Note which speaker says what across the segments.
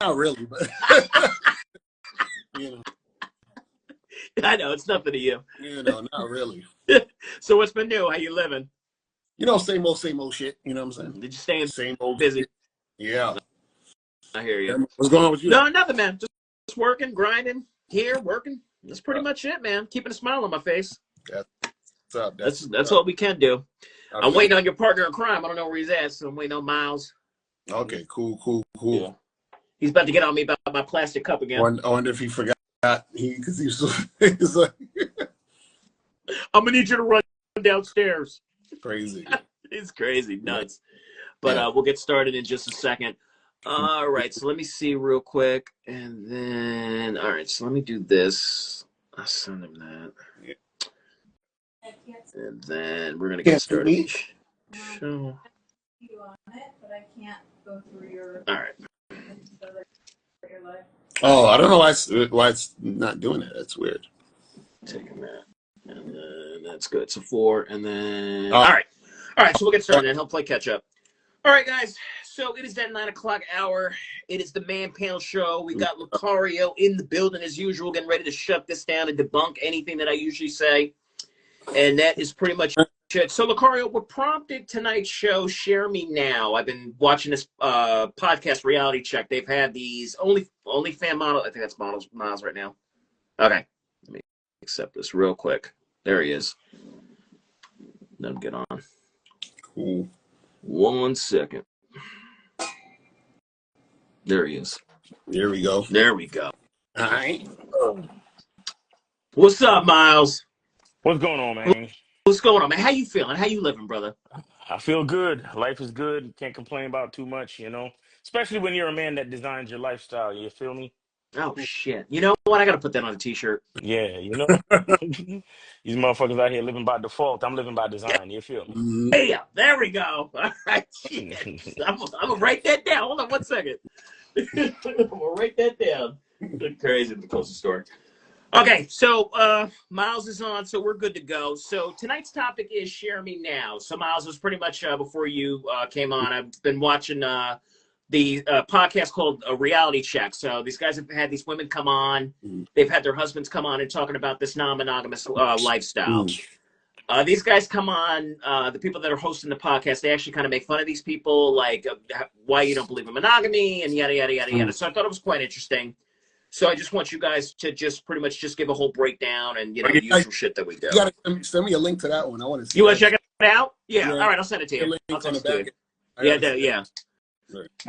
Speaker 1: not really, but you know,
Speaker 2: I know it's nothing to you.
Speaker 1: Not really.
Speaker 2: So what's been new? How you living?
Speaker 1: Same old shit. You know what I'm saying?
Speaker 2: Did you stay
Speaker 1: Same old
Speaker 2: busy?
Speaker 1: shit. Yeah.
Speaker 2: I hear you.
Speaker 1: What's going on with you?
Speaker 2: No, nothing, man. Just working, grinding, here, working. That's pretty much it, man. Keeping a smile on my face.
Speaker 1: What's up?
Speaker 2: That's all we can do. I'm waiting on your partner in crime. I don't know where he's at, so I'm waiting on Miles.
Speaker 1: Okay, cool.
Speaker 2: Yeah. He's about to get on me about my plastic cup again.
Speaker 1: I wonder if he forgot because he's like,
Speaker 2: I'm gonna need you to run downstairs.
Speaker 1: Crazy.
Speaker 2: It's crazy, nuts. But we'll get started in just a second. All right, so let me see real quick, and then so let me do this. I'll send him that. And then we're gonna get started. Show.
Speaker 3: But I can't go through your.
Speaker 2: All right.
Speaker 1: Oh, I don't know why it's not doing it. That's weird.
Speaker 2: Taking that, and then that's good. So 4, and then all right. So we'll get started, and he'll play catch up. All right, guys. So it is that 9 o'clock hour. It is the Man Panel Show. We got Lucario in the building as usual, getting ready to shut this down and debunk anything that I usually say. And that is pretty much it. So, Lucario, what prompted tonight's show, Share Me Now? I've been watching this podcast, Reality Check. They've had these only fan model. I think that's Miles right now. Okay. Let me accept this real quick. There he is. Let him get on.
Speaker 1: Cool.
Speaker 2: 1 second. There he is.
Speaker 1: There we go.
Speaker 2: All
Speaker 1: right.
Speaker 2: What's up, Miles?
Speaker 4: What's going on, man?
Speaker 2: What's going on, man? How you feeling? How you living, brother?
Speaker 4: I feel good. Life is good. Can't complain about too much, especially when you're a man that designs your lifestyle. You feel me?
Speaker 2: Oh, shit. You know what? I got to put that on a T-shirt.
Speaker 4: Yeah, These motherfuckers out here living by default. I'm living by design. You feel me?
Speaker 2: Yeah, there we go. All right. I'm going to write that down. Hold on 1 second. I'm going to write that down. Crazy to close the store. Okay, so Miles is on, so we're good to go. So tonight's topic is Share Me Now. So Miles, was pretty much before you came on, I've been watching the podcast called Reality Check. So these guys have had these women come on. They've had their husbands come on and talking about this non-monogamous lifestyle. These guys come on, the people that are hosting the podcast, they actually kind of make fun of these people, like why you don't believe in monogamy and yada, yada, yada, yada. So I thought it was quite interesting. So I just want you guys to just pretty much just give a whole breakdown and, the usual shit that we do.
Speaker 1: You got to send me a link to that one. I want to see.
Speaker 2: You want to check it out? Yeah. All right, I'll send it to you. I'll text it to you. Yeah.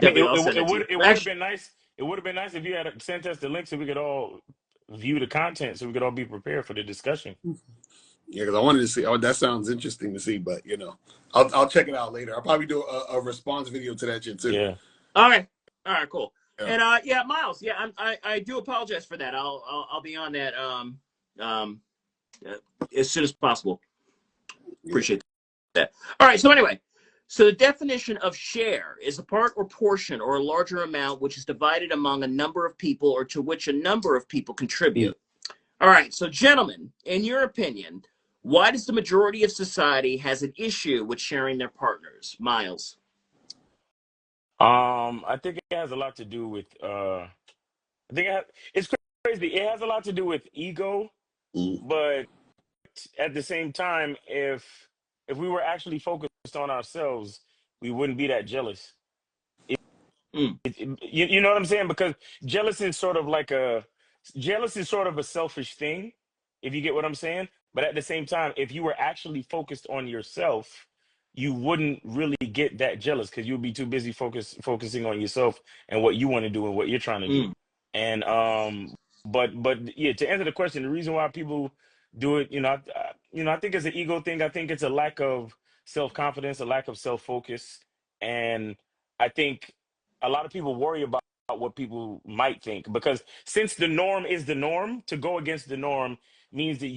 Speaker 4: It would have been nice. It would have been nice if you had sent us the link so we could all view the content, so we could all be prepared for the discussion.
Speaker 1: Yeah, because I wanted to see. Oh, that sounds interesting to see, but I'll check it out later. I'll probably do a response video to that shit too.
Speaker 4: Yeah.
Speaker 2: All right, cool. Yeah. And Miles, I do apologize for that. I'll be on that as soon as possible. Appreciate that. All right. So anyway, the definition of share is a part or portion or a larger amount which is divided among a number of people or to which a number of people contribute. All right. So gentlemen, in your opinion, why does the majority of society has an issue with sharing their partners? Miles.
Speaker 4: I think it has a lot to do with it's crazy. It has a lot to do with ego, but at the same time, if we were actually focused on ourselves, we wouldn't be that jealous. You know what I'm saying? Because jealous is sort of a selfish thing, if you get what I'm saying. But at the same time, if you were actually focused on yourself, you wouldn't really get that jealous because you'll be too busy focusing on yourself and what you want to do and what you're trying to do. And but yeah, to answer the question, the reason why people do it, I think it's an ego thing. I think it's a lack of self-confidence, a lack of self-focus, and I think a lot of people worry about what people might think, because since the norm is the norm, to go against the norm means that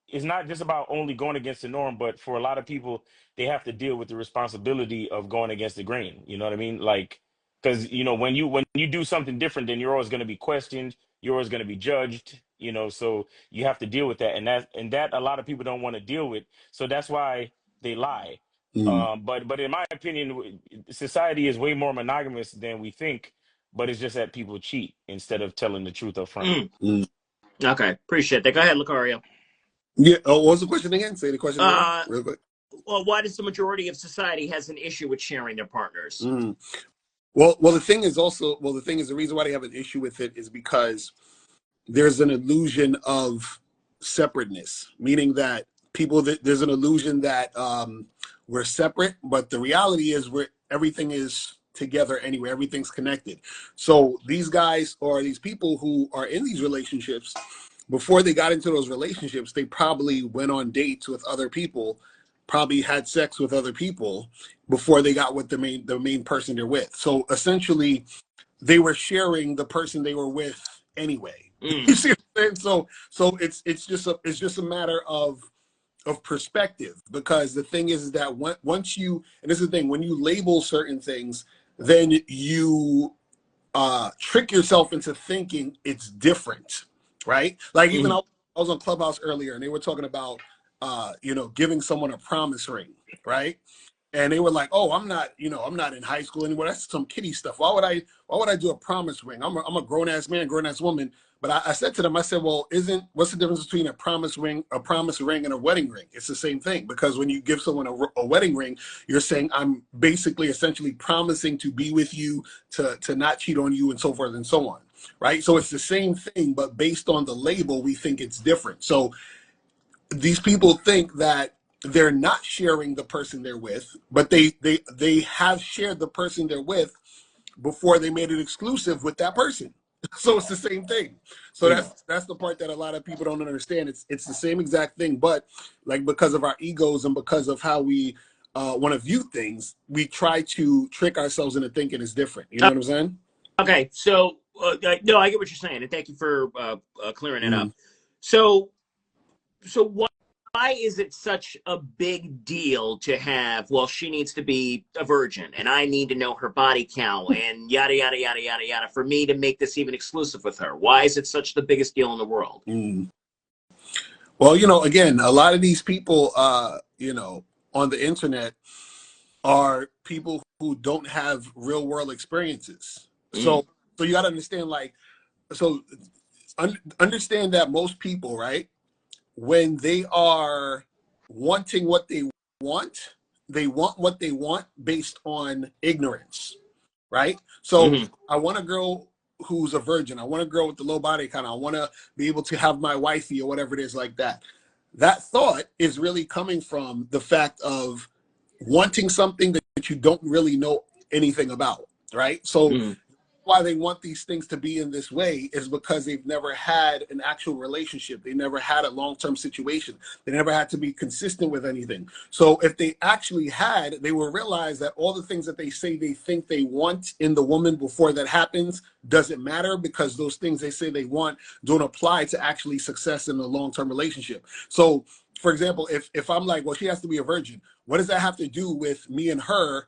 Speaker 4: it's not just about only going against the norm, but for a lot of people, they have to deal with the responsibility of going against the grain. You know what I mean? Like, because when you do something different, then you're always going to be questioned, you're always going to be judged, so you have to deal with that, and that a lot of people don't want to deal with, so that's why they lie. But in my opinion, society is way more monogamous than we think. but it's just that people cheat instead of telling the truth up front.
Speaker 1: Mm.
Speaker 2: Okay, appreciate that. Go ahead, Lucario.
Speaker 1: Yeah. Oh, what was the question again? Say the question again,
Speaker 2: Uh,
Speaker 1: real quick.
Speaker 2: well, why does the majority of society has an issue with sharing their partners?
Speaker 1: Mm. Well, the thing is also, the reason why they have an issue with it is because there's an illusion of separateness, meaning that there's an illusion that we're separate, but the reality is everything is together anyway. Everything's connected. So these guys or these people who are in these relationships, before they got into those relationships, they probably went on dates with other people, probably had sex with other people before they got with the main person they're with. So essentially, they were sharing the person they were with anyway. You see what I'm saying? So it's just a matter of perspective, because the thing is that once you, and this is the thing, when you label certain things, then you trick yourself into thinking it's different, right? Like even I was on Clubhouse earlier and they were talking about giving someone a promise ring, right? And they were like, "Oh, I'm not in high school anymore. That's some kiddie stuff. Why would I do a promise ring? I'm a grown ass man, grown ass woman." But I said to them, I said, "Well, what's the difference between a promise ring, and a wedding ring? It's the same thing, because when you give someone a wedding ring, you're saying I'm basically essentially promising to be with you, to not cheat on you, and so forth and so on, right? So it's the same thing, but based on the label, we think it's different. So these people think that they're not sharing the person they're with, but they have shared the person they're with before they made it exclusive with that person. So it's the same thing. So that's the part that a lot of people don't understand. It's the same exact thing, but like because of our egos and because of how we want to view things, we try to trick ourselves into thinking it's different. You know what I'm saying?
Speaker 2: Okay, so no, I get what you're saying, and thank you for clearing it up. So why is it such a big deal to have, well, she needs to be a virgin and I need to know her body count and yada, yada, yada, yada, yada, for me to make this even exclusive with her? Why is it such the biggest deal in the world?
Speaker 1: Well, again, a lot of these people, on the internet are people who don't have real world experiences. So you got to understand, understand that most people, right, when they are wanting what they want what they want based on ignorance, right? So I want a girl who's a virgin. I want a girl with the low body count. I want to be able to have my wifey or whatever it is like that. That thought is really coming from the fact of wanting something that you don't really know anything about, right? So why they want these things to be in this way is because they've never had an actual relationship. They never had a long-term situation. They never had to be consistent with anything. So if they actually had, they will realize that all the things that they say they think they want in the woman before that happens doesn't matter, because those things they say they want don't apply to actually success in a long-term relationship. So for example, if I'm like, well, she has to be a virgin, what does that have to do with me and her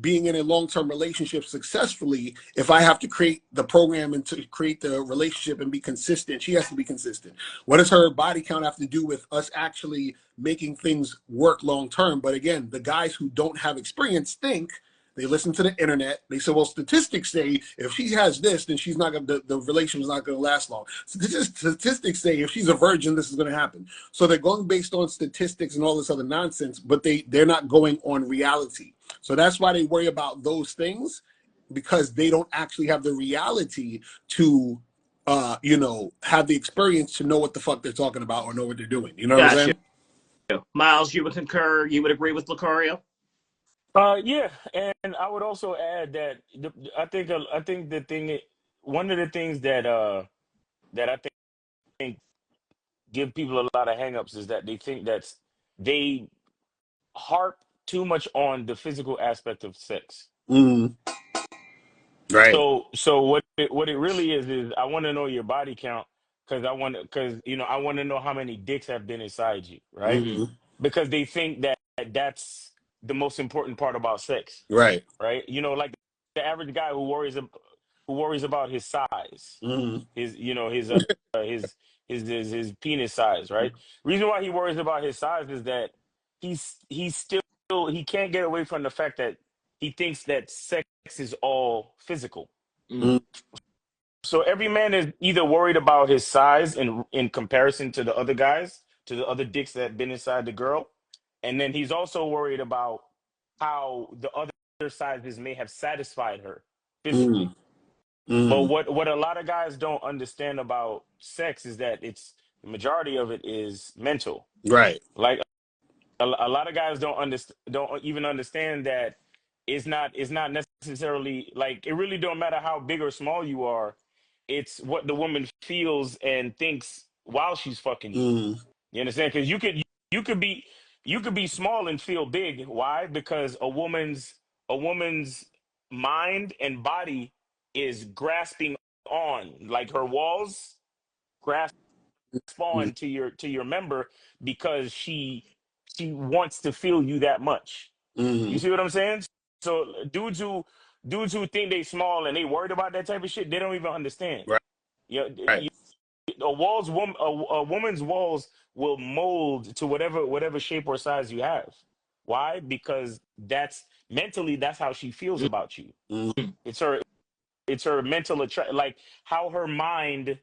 Speaker 1: being in a long-term relationship successfully? If I have to create the program and to create the relationship and be consistent, she has to be consistent. What does her body count have to do with us actually making things work long-term? But again, the guys who don't have experience think, they listen to the internet. They say, well, statistics say if she has this, then she's not going to, the relationship is not going to last long. Statistics say if she's a virgin, this is going to happen. So they're going based on statistics and all this other nonsense, but they're not going on reality. So that's why they worry about those things, because they don't actually have the reality to, have the experience to know what the fuck they're talking about or know what they're doing. You know what I'm
Speaker 2: Gotcha.
Speaker 1: saying?
Speaker 2: Miles, you would concur, you would agree with Lucario?
Speaker 4: Yeah, and I would also add that I think one of the things that I think give people a lot of hangups is that they think they harp too much on the physical aspect of sex.
Speaker 1: Mm, right.
Speaker 4: So what it really is I want to know your body count, because I want to know how many dicks have been inside you, right? Because they think that that's the most important part about sex,
Speaker 1: Right.
Speaker 4: right? Like the average guy who worries about his size, his you know his penis size, right? Reason why he worries about his size is that he's still he can't get away from the fact that he thinks that sex is all physical.
Speaker 2: Mm.
Speaker 1: Mm,
Speaker 4: So every man is either worried about his size in comparison to the other guys, to the other dicks that been inside the girl, and then he's also worried about how the other sizes may have satisfied her
Speaker 1: mm,
Speaker 4: physically. But
Speaker 1: mm.
Speaker 4: what a lot of guys don't understand about sex is that it's the majority of it is mental.
Speaker 1: Right.
Speaker 4: Like a lot of guys don't even understand that it's not necessarily like it really don't matter how big or small you are. It's what the woman feels and thinks while she's fucking you.
Speaker 1: Mm,
Speaker 4: You understand? Because you could be you could be small and feel big. Why? Because a woman's mind and body is grasping on, like her walls grasp
Speaker 1: mm,
Speaker 4: on to your member because she wants to feel you that much. You
Speaker 1: mm.
Speaker 4: see what I'm saying? So dudes who think they small and they worried about that type of shit, they don't even understand.
Speaker 1: Right.
Speaker 4: You
Speaker 1: Right.
Speaker 4: know, a woman's walls will mold to whatever shape or size you have. Why? Because that's mentally that's how she feels about you.
Speaker 1: Mm,
Speaker 4: It's her it's her mental attract, like how her mind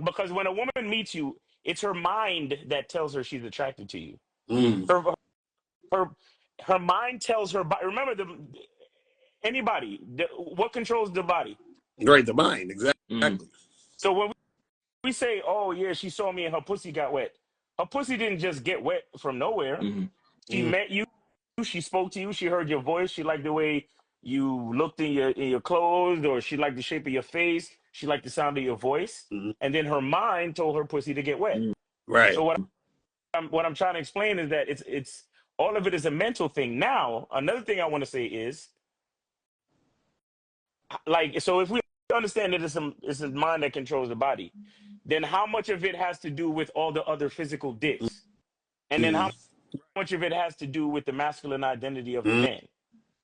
Speaker 4: because when a woman meets you, it's her mind that tells her she's attracted to you.
Speaker 1: mm.
Speaker 4: Her her her mind tells her body. Remember what controls the body?
Speaker 1: Right. The mind.
Speaker 2: Mm.
Speaker 1: Exactly.
Speaker 4: So when we say, "Oh yeah, she saw me and her pussy got wet," her pussy didn't just get wet from nowhere.
Speaker 2: Mm.
Speaker 4: She
Speaker 1: Mm,
Speaker 4: met you, she spoke to you, she heard your voice, she liked the way you looked in your clothes, or she liked the shape of your face, she liked the sound of your voice,
Speaker 1: mm.
Speaker 4: and then her mind told her pussy to get wet.
Speaker 2: Mm.
Speaker 1: Right.
Speaker 4: So what I'm trying to explain is that it's all of it is a mental thing. Now, another thing I want to say is like so if we understand that it's a mind that controls the body, then how much of it has to do with all the other physical dicks? And then
Speaker 1: Mm,
Speaker 4: how much of it has to do with the masculine identity of the
Speaker 1: mm,
Speaker 4: man?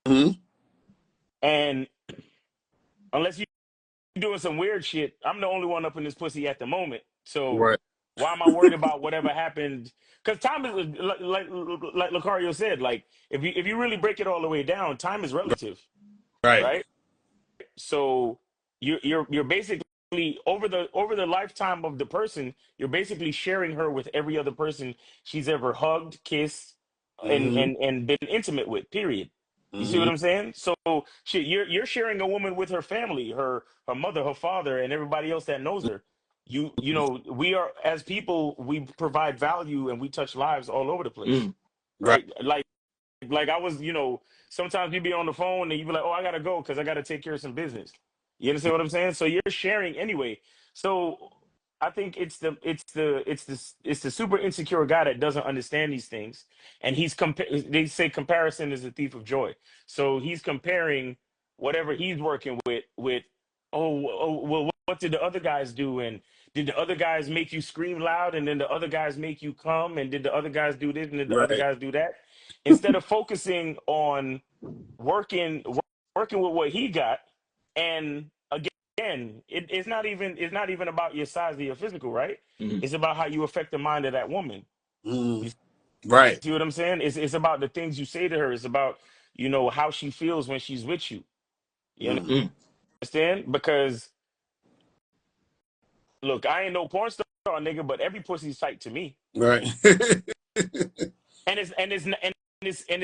Speaker 1: mm.
Speaker 4: And unless you're doing some weird shit, I'm the only one up in this pussy at the moment. So
Speaker 1: Right.
Speaker 4: why am I worried about whatever happened? Because time is like Lucario said, like if you really break it all the way down, time is relative,
Speaker 1: Right.
Speaker 4: right? So you're basically over the lifetime of the person, you're basically sharing her with every other person she's ever hugged, kissed, and
Speaker 1: Mm-hmm.
Speaker 4: and and been intimate with. Period. You see what
Speaker 1: Mm-hmm.
Speaker 4: I'm saying? So shit, you're sharing a woman with her family, her mother, her father, and everybody else that knows her. You know we are as people we provide value and we touch lives all over the place,
Speaker 2: Mm.
Speaker 1: Right.
Speaker 4: right? Like I was, sometimes you be on the phone and you be like, "Oh, I gotta go because I gotta take care of some business." You understand what I'm saying? So you're sharing anyway. So I think it's the super insecure guy that doesn't understand these things, and they say comparison is the thief of joy. So he's comparing whatever he's working with. Oh, well, what did the other guys do? And did the other guys make you scream loud? And then the other guys make you come? And did the other guys do this? And did the other
Speaker 1: Right.
Speaker 4: guys do that? Instead of focusing on working working with what he got. And again, it's not even about your size or your physical, right?
Speaker 2: Mm.
Speaker 4: It's about how you affect the mind of that woman.
Speaker 1: Mm.
Speaker 4: You
Speaker 1: Right.
Speaker 4: see what I'm saying? It's about the things you say to her. It's about how she feels when she's with you. You
Speaker 1: Mm.
Speaker 2: Mm.
Speaker 4: understand? Because look, I ain't no porn star, nigga, but every pussy's tight to me.
Speaker 1: Right.
Speaker 4: And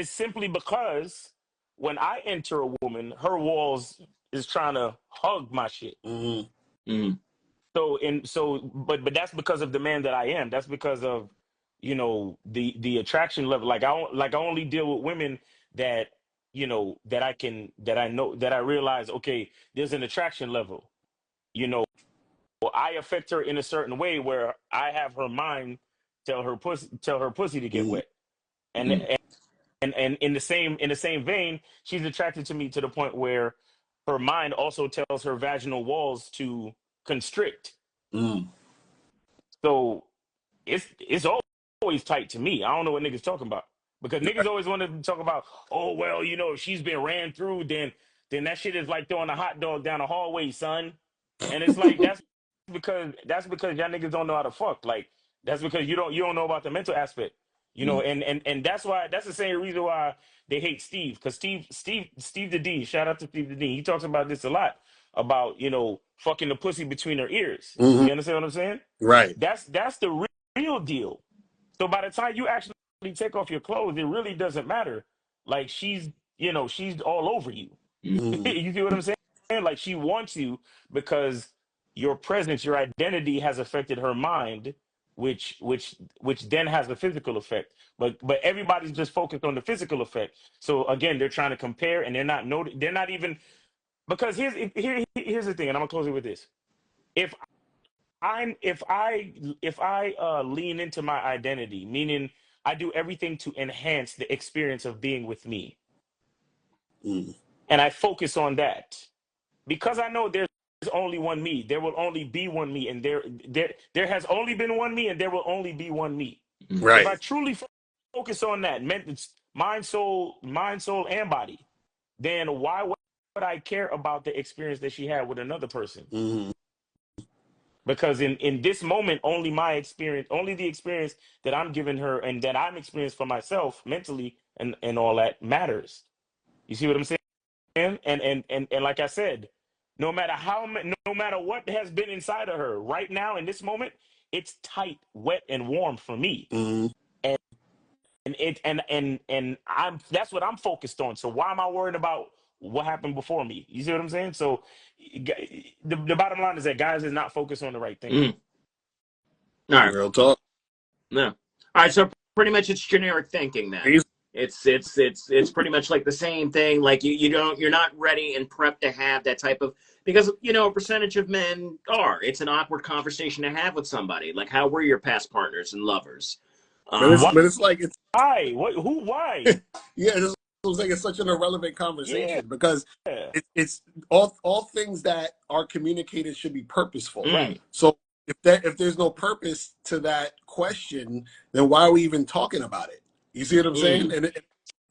Speaker 4: it's simply because when I enter a woman, her walls is trying to hug my shit.
Speaker 1: Mm.
Speaker 2: Mm.
Speaker 4: But that's because of the man that I am. That's because of the attraction level. Like I only deal with women that that I know that I realize, okay, there's an attraction level. You know, I affect her in a certain way where I have her mind tell her pussy to get
Speaker 1: Mm.
Speaker 4: wet. And
Speaker 2: Mm.
Speaker 4: and in the same vein, she's attracted to me to the point where her mind also tells her vaginal walls to constrict.
Speaker 1: Mm.
Speaker 4: So it's always tight to me. I don't know what niggas talking about because niggas always want to talk about, oh well, if she's been ran through, then that shit is like throwing a hot dog down a hallway, son. And it's like that's because y'all niggas don't know how to fuck. Like that's because you don't know about the mental aspect.
Speaker 2: Mm.
Speaker 4: And that's the same reason why they hate Steve. Because Steve the D, shout out to Steve the D. He talks about this a lot. about, you know, fucking the pussy between her ears.
Speaker 1: Hmm.
Speaker 4: You understand what I'm saying?
Speaker 1: Right.
Speaker 4: That's the real deal. So by the time you actually take off your clothes, it really doesn't matter. Like she's, you know, she's all over you.
Speaker 1: Hmm.
Speaker 4: You see what I'm saying? Like she wants you because your presence, your identity has affected her mind, which then has a physical effect. But everybody's just focused on the physical effect. So again, they're trying to compare, and they're not even, because here's the thing, and I'm gonna close it with this. If if I lean into my identity, meaning I do everything to enhance the experience of being with me,
Speaker 1: Hmm.
Speaker 4: and I focus on that, because I know there's only one me. There will only be one me, and there has only been one me, and there will only be one me. If I
Speaker 1: Right.
Speaker 4: truly focus on that, mind, soul, and body, then why would I care about the experience that she had with another person?
Speaker 1: Hmm.
Speaker 4: Because in this moment, only my experience, only the experience that I'm giving her and that I'm experiencing for myself mentally and all that matters. You see what I'm saying? And like I said, no matter what has been inside of her right now in this moment, it's tight, wet, and warm for me.
Speaker 1: Hmm.
Speaker 4: And and I'm that's what I'm focused on. So why am I worried about what happened before me? You see what I'm saying? So the bottom line is that guys is not focused on the right thing.
Speaker 2: Mm. All right.
Speaker 1: Real talk.
Speaker 2: No. All right. So pretty much it's generic thinking then. It's pretty much like the same thing. Like you're not ready and prepped to have that type of, because you know a percentage of men are. It's an awkward conversation to have with somebody. Like, how were your past partners and lovers?
Speaker 4: Why?
Speaker 1: But it's like it's
Speaker 4: What? Who? Why?
Speaker 1: yeah, this was like it's such an irrelevant
Speaker 4: Yeah.
Speaker 1: conversation because it's all things that are communicated should be purposeful.
Speaker 2: Mm.
Speaker 4: Right.
Speaker 1: So if there's no purpose to that question, then why are we even talking about it? You see what I'm saying?
Speaker 2: Mm.
Speaker 1: And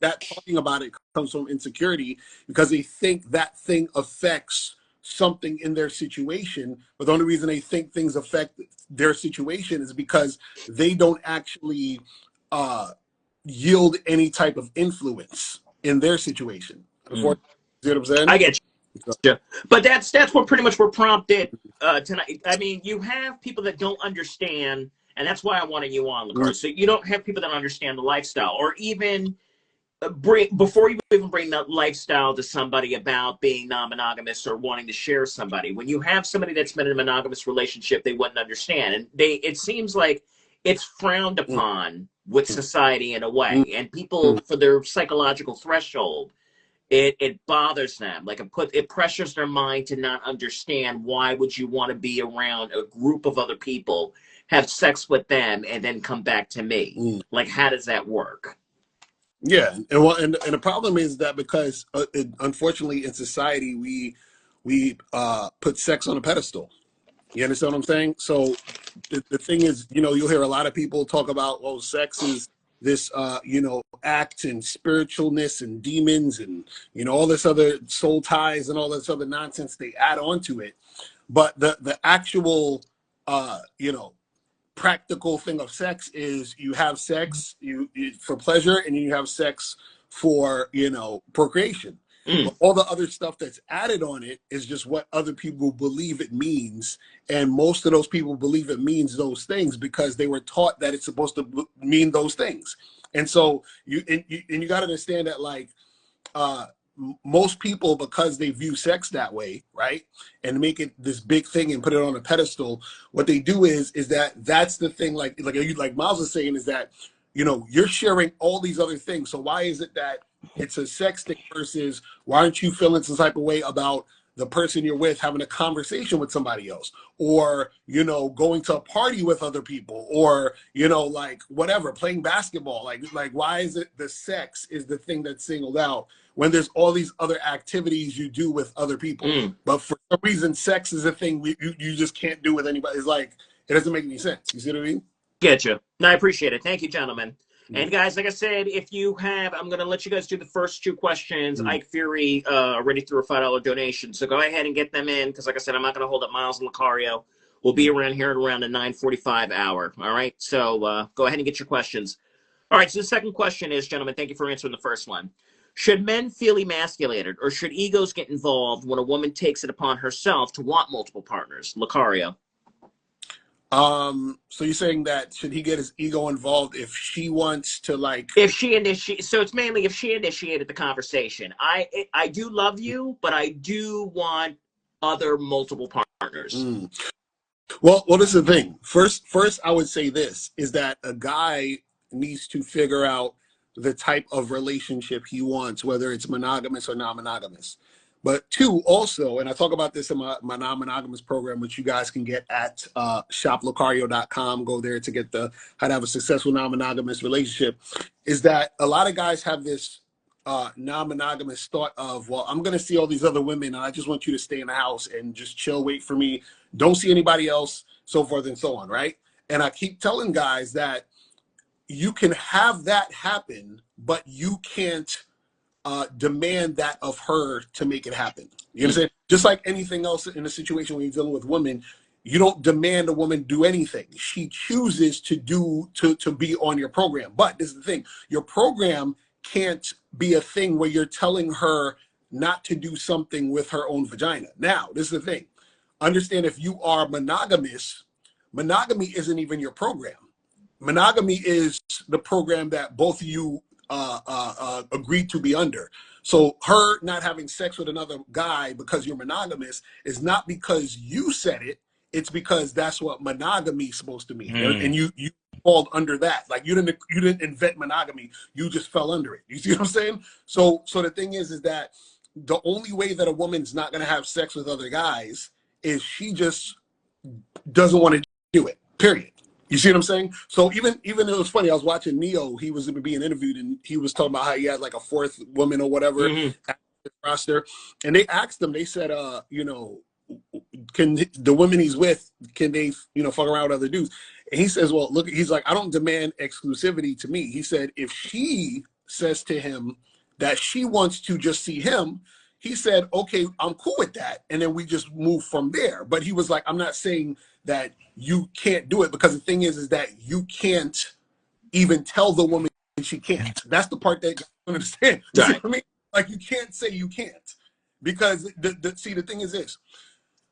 Speaker 1: that talking about it comes from insecurity because they think that thing affects something in their situation, but the only reason they think things affect their situation is because they don't actually uh yield any type of influence in their situation.
Speaker 2: Mm.
Speaker 1: See what I'm saying?
Speaker 2: I get
Speaker 1: So,
Speaker 2: you, but that's what pretty much we're prompted tonight. I mean, you have people that don't understand, and that's why I wanted you on,
Speaker 1: mm,
Speaker 2: Lacar. So you don't have people that understand the lifestyle, or even bring, before you even bring that lifestyle to somebody about being non-monogamous or wanting to share somebody. When you have somebody that's been in a monogamous relationship, they wouldn't understand, and it seems like it's frowned
Speaker 1: mm,
Speaker 2: upon with society in a
Speaker 1: mm,
Speaker 2: way, and people
Speaker 1: mm,
Speaker 2: for their psychological threshold. It bothers them, like it pressures their mind to not understand why would you want to be around a group of other people, have sex with them, and then come back to me.
Speaker 1: mm.
Speaker 2: Like, how does that work?
Speaker 1: Yeah, and the problem is that because unfortunately in society we put sex on a pedestal. You understand what I'm saying? So the thing is, you'll hear a lot of people talk about, well, sex is this, act and spiritualness and demons and, all this other soul ties and all this other nonsense they add on to it. But the actual, practical thing of sex is you have sex for pleasure and you have sex for, procreation.
Speaker 2: Mm,
Speaker 1: But all the other stuff that's added on it is just what other people believe it means. And most of those people believe it means those things because they were taught that it's supposed to mean those things. And so you got to understand that, like, uh, most people, because they view sex that way, right, and make it this big thing and put it on a pedestal, what they do is that's the thing. Like Miles was saying, is that you're sharing all these other things. So why is it that it's a sex thing versus why aren't you feeling some type of way about the person you're with having a conversation with somebody else, or going to a party with other people, or like whatever, playing basketball? Like why is it the sex is the thing that's singled out when there's all these other activities you do with other people?
Speaker 2: mm.
Speaker 1: But for some reason sex is a thing you just can't do with anybody. It's like it doesn't make any sense. You see what I mean?
Speaker 2: Get you. No, I appreciate it. Thank you, gentlemen. And
Speaker 1: Mm-hmm.
Speaker 2: guys, like I said, if you have, I'm going to let you guys do the first two questions.
Speaker 1: Mm-hmm.
Speaker 2: Ike Fury already threw a $5 donation, so go ahead and get them in, because like I said, I'm not going to hold up Miles and Lucario. We'll be around here at around the 9:45 hour. All right, so go ahead and get your questions. All right, so the second question is, gentlemen, thank you for answering the first one. Should men feel emasculated, or should egos get involved when a woman takes it upon herself to want multiple partners? Lucario.
Speaker 1: So you're saying that should he get his ego involved if she wants to like?
Speaker 2: If she initiated, so it's mainly if she initiated the conversation. I do love you, but I do want other multiple partners.
Speaker 1: Mm. Well, this is the thing. First, I would say this is that a guy needs to figure out the type of relationship he wants, whether it's monogamous or non-monogamous. But two, also, and I talk about this in my non-monogamous program, which you guys can get at shoplocario.com. Go there to get the how to have a successful non-monogamous relationship. Is that a lot of guys have this non-monogamous thought of, well, I'm going to see all these other women, and I just want you to stay in the house and just chill, wait for me, don't see anybody else, so forth and so on, right? And I keep telling guys that you can have that happen, but you can't demand that of her to make it happen. You understand? Just like anything else in a situation when you're dealing with women, you don't demand a woman do anything. She chooses to be on your program. But this is the thing: your program can't be a thing where you're telling her not to do something with her own vagina. Now, this is the thing: understand, if you are monogamous, monogamy isn't even your program. Monogamy is the program that both of you agreed to be under. So her not having sex with another guy because you're monogamous is not because you said it. It's because that's what monogamy is supposed to mean, and you fall under that. Like you didn't invent monogamy. You just fell under it. You see what I'm saying? So the thing is that the only way that a woman's not going to have sex with other guys is she just doesn't want to do it. Period. You see what I'm saying? So even it was funny. I was watching Neo. He was being interviewed, and he was talking about how he had like a fourth woman or whatever at the roster. And they asked him. They said, can the women he's with, can they, fuck around with other dudes? And he says, well, look, he's like, I don't demand exclusivity to me. He said, if she says to him that she wants to just see him, he said, okay, I'm cool with that. And then we just move from there. But he was like, I'm not saying that you can't do it, because the thing is that you can't even tell the woman she can't. That's the part that you don't understand. You see what I mean? Like, you can't say you can't, because the thing is this: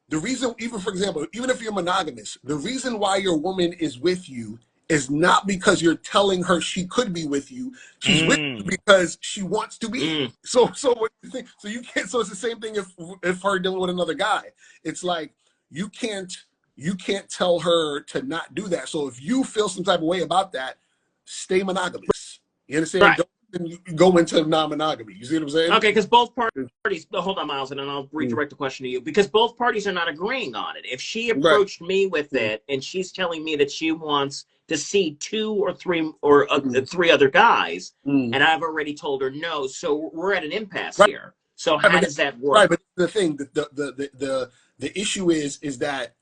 Speaker 1: the reason, even for example, even if you're monogamous, the reason why your woman is with you is not because you're telling her she could be with you. She's with you because she wants to be. So what do you think? So you can't. So it's the same thing if her dealing with another guy. It's like you can't tell her to not do that. So if you feel some type of way about that, stay monogamous. You understand?
Speaker 2: Right.
Speaker 1: Don't go into non-monogamy. You see what I'm saying?
Speaker 2: Okay, because both parties. Hold on, Miles, and then I'll redirect the question to you. Because both parties are not agreeing on it. If she approached me with it, and she's telling me that she wants to see two or three or three other guys, and I've already told her no, so we're at an impasse here. So how does that work?
Speaker 1: Right, but the thing, the issue is that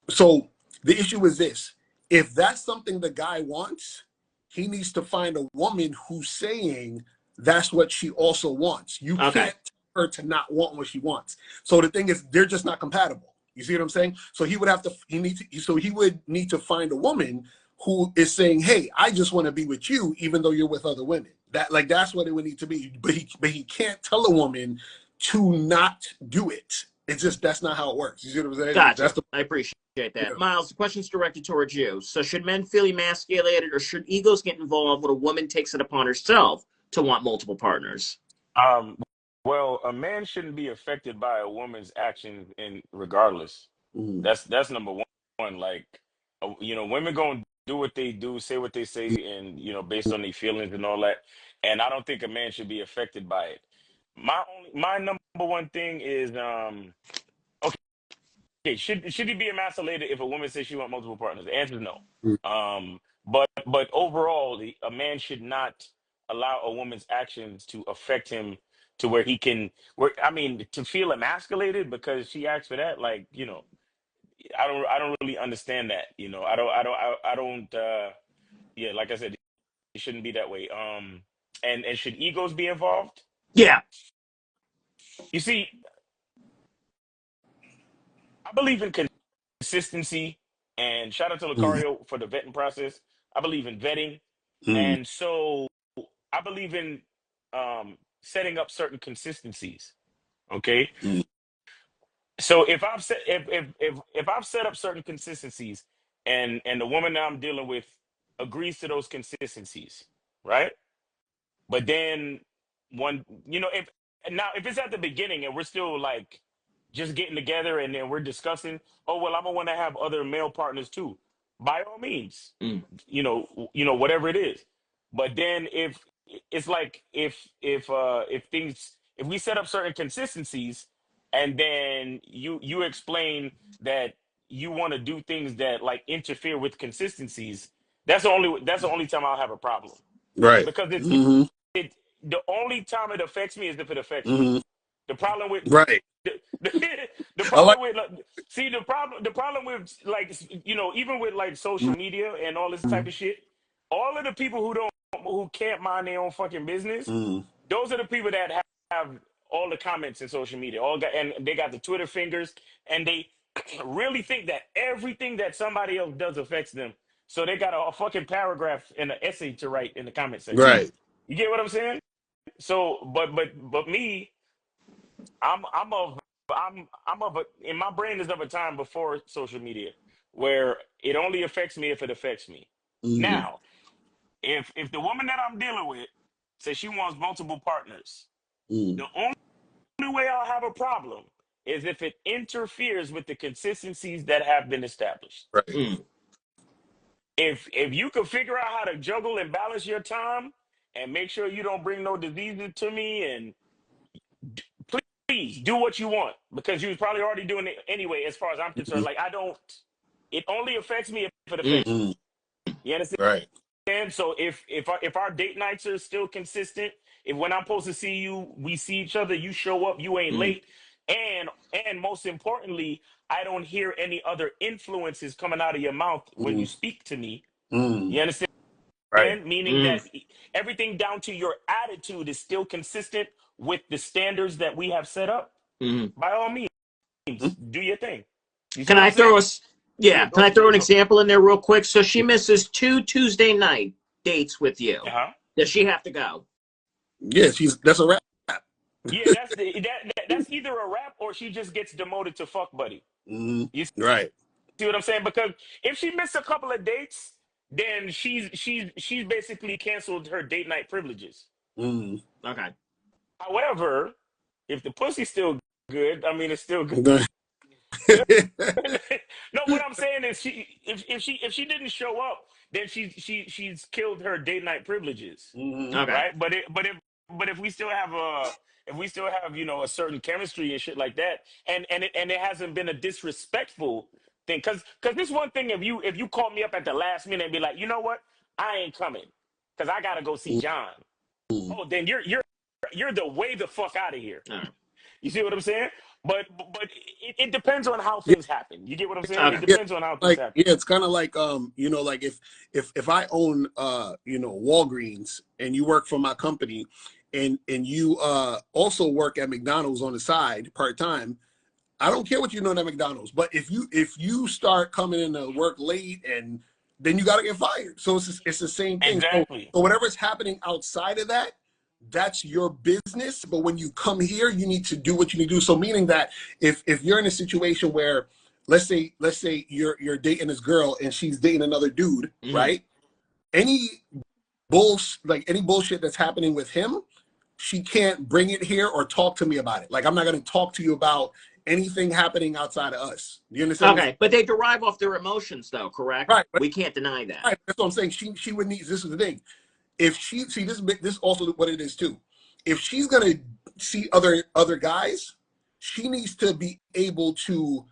Speaker 1: so the issue is this: if that's something the guy wants, he needs to find a woman who's saying that's what she also wants. You can't tell her to not want what she wants. So the thing is, they're just not compatible. You see what I'm saying? So he would need to find a woman who is saying, hey, I just want to be with you, even though you're with other women. That's what it would need to be. But he can't tell a woman to not do it. It's just, that's not how it works. You see what I'm saying?
Speaker 2: Gotcha. I appreciate that. Yeah. Miles, the question's directed towards you. So should men feel emasculated, or should egos get involved when a woman takes it upon herself to want multiple partners?
Speaker 4: Well, a man shouldn't be affected by a woman's actions, in regardless. That's number one. Like, women gonna do what they do, say what they say, and based on their feelings and all that. And I don't think a man should be affected by it. My number one thing is okay, should he be emasculated if a woman says she wants multiple partners? The answer is no. But overall, a man should not allow a woman's actions to affect him to where he can, to feel emasculated because she asked for that. Like, I don't really understand that. I don't. Yeah, like I said, it shouldn't be that way. And should egos be involved?
Speaker 2: Yeah.
Speaker 4: You see, I believe in consistency, and shout out to Lucario for the vetting process. I believe in vetting, and so I believe in setting up certain consistencies. Okay,
Speaker 1: Mm.
Speaker 4: so if I've set up certain consistencies, and the woman that I'm dealing with agrees to those consistencies, right? But then one, if now if it's at the beginning and we're still like just getting together and then we're discussing, oh well, I'm gonna want to have other male partners too. By all means,
Speaker 2: Mm.
Speaker 4: whatever it is. But then if it's like if we set up certain consistencies and then you explain that you want to do things that like interfere with consistencies, that's the only time I'll have a problem
Speaker 1: Right.
Speaker 4: because
Speaker 1: Hmm.
Speaker 4: it the only time it affects me is if it affects me.
Speaker 1: Hmm.
Speaker 4: The problem with
Speaker 1: Right.
Speaker 4: the, the, the
Speaker 1: I like.
Speaker 4: problem with like, see the problem with like even with like social media and all this type of shit, all of the people who can't mind their own fucking business,
Speaker 1: Mm.
Speaker 4: those are the people that have all the comments in social media, and they got the Twitter fingers, and they really think that everything that somebody else does affects them. So they got a fucking paragraph and an essay to write in the comment section.
Speaker 2: Mm.
Speaker 1: Right.
Speaker 4: You get what I'm saying? So, but me, I'm of I'm of a in my brain is of a time before social media where it only affects me if it affects me.
Speaker 1: Hmm.
Speaker 4: Now, if the woman that I'm dealing with says she wants multiple partners,
Speaker 1: Mm.
Speaker 4: the only way I'll have a problem is if it interferes with the consistencies that have been established.
Speaker 1: Right.
Speaker 2: Mm.
Speaker 4: If you can figure out how to juggle and balance your time and make sure you don't bring no diseases to me, and please do what you want, because you was probably already doing it anyway as far as I'm concerned.
Speaker 1: Hmm.
Speaker 4: Like, I don't, it only affects me if it
Speaker 2: Mm.
Speaker 4: affects me.
Speaker 1: Mm.
Speaker 4: You understand?
Speaker 1: Right.
Speaker 4: So if our date nights are still consistent, if when I'm supposed to see you, we see each other, you show up, you ain't
Speaker 2: Mm.
Speaker 4: late, and most importantly, I don't hear any other influences coming out of your mouth when you
Speaker 1: Mm.
Speaker 4: speak to me.
Speaker 1: Mm.
Speaker 4: You understand?
Speaker 1: Right.
Speaker 4: Meaning
Speaker 2: Mm.
Speaker 4: that everything down to your attitude is still consistent with the standards that we have set up.
Speaker 2: Mm.
Speaker 4: By all means,
Speaker 1: Mm.
Speaker 4: do your thing. You see
Speaker 2: Can
Speaker 4: what
Speaker 2: I
Speaker 4: I'm saying?
Speaker 2: throw us? Yeah.
Speaker 4: Yeah,
Speaker 2: Can
Speaker 4: go.
Speaker 2: I throw
Speaker 4: Yeah,
Speaker 2: an
Speaker 4: go.
Speaker 2: example in there real quick? So she
Speaker 1: Yeah.
Speaker 2: misses 2 Tuesday night dates with you.
Speaker 4: Uh-huh.
Speaker 2: Does she have to go?
Speaker 1: Yeah. That's a wrap.
Speaker 4: Yeah, that's either a rap or she just gets demoted to fuck buddy.
Speaker 1: Hmm.
Speaker 4: You
Speaker 1: Right.
Speaker 4: see what I'm saying? Because if she missed a couple of dates, then she's basically canceled her date night privileges.
Speaker 1: Mm.
Speaker 2: Okay.
Speaker 4: However, if the pussy's still good, I mean it's still good. No, what I'm saying is if she didn't show up, then she's killed her date night privileges,
Speaker 1: Hmm.
Speaker 2: Okay.
Speaker 4: right? But if we still have a certain chemistry and shit like that, and it hasn't been a disrespectful thing, because this one thing, if you call me up at the last minute and be like, you know what, I ain't coming because I gotta go see John. Oh, then you're the way the fuck out of here.
Speaker 2: All right.
Speaker 4: You see what I'm saying? But it depends on how
Speaker 1: Yeah.
Speaker 4: things happen. You get what I'm saying? It
Speaker 2: Okay.
Speaker 1: Yeah.
Speaker 4: depends on how things
Speaker 1: Like,
Speaker 4: happen.
Speaker 1: yeah, it's kind of like like if I own Walgreens and you work for my company, and you also work at McDonald's on the side part-time, I don't care what you know at McDonald's, but if you start coming into work late, and then you got to get fired. So it's the same thing. So
Speaker 4: Exactly.
Speaker 1: whatever's happening outside of that, that's your business. But when you come here, you need to do what you need to do. So meaning that if you're in a situation where let's say you're dating this girl and she's dating another dude,
Speaker 2: Mm.
Speaker 1: right? Any any bullshit that's happening with him, she can't bring it here or talk to me about it. Like, I'm not going to talk to you about anything happening outside of us. Do you understand what I'm saying?
Speaker 2: Okay. But they derive off their emotions, though, correct?
Speaker 1: Right.
Speaker 2: We can't deny that.
Speaker 1: Right. That's what I'm saying. She would need. This is the thing. If she see this also what it is too. If she's gonna see other guys, she needs to be able to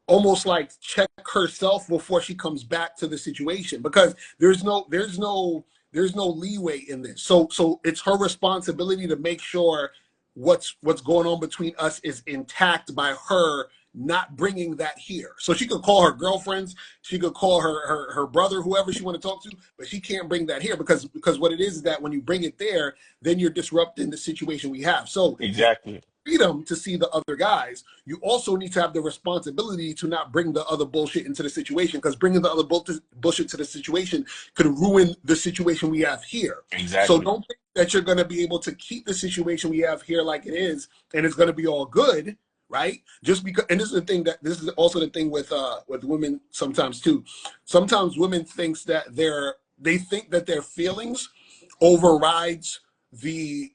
Speaker 1: almost like check herself before she comes back to the situation, because there's no leeway in this. So it's her responsibility to make sure what's going on between us is intact by her not bringing that here. So she could call her girlfriends, she could call her brother, whoever she want to talk to, but she can't bring that here, because what it is that when you bring it there, then you're disrupting the situation we have. So
Speaker 4: Exactly.
Speaker 1: freedom to see the other guys, you also need to have the responsibility to not bring the other bullshit into the situation, because bringing the other bullshit to the situation could ruin the situation we have here. So
Speaker 4: Exactly.
Speaker 1: don't think that you're going to be able to keep the situation we have here like it is, and it's going to be all good, right? Just because, and this is also the thing with women sometimes too. Sometimes women they think that their feelings overrides the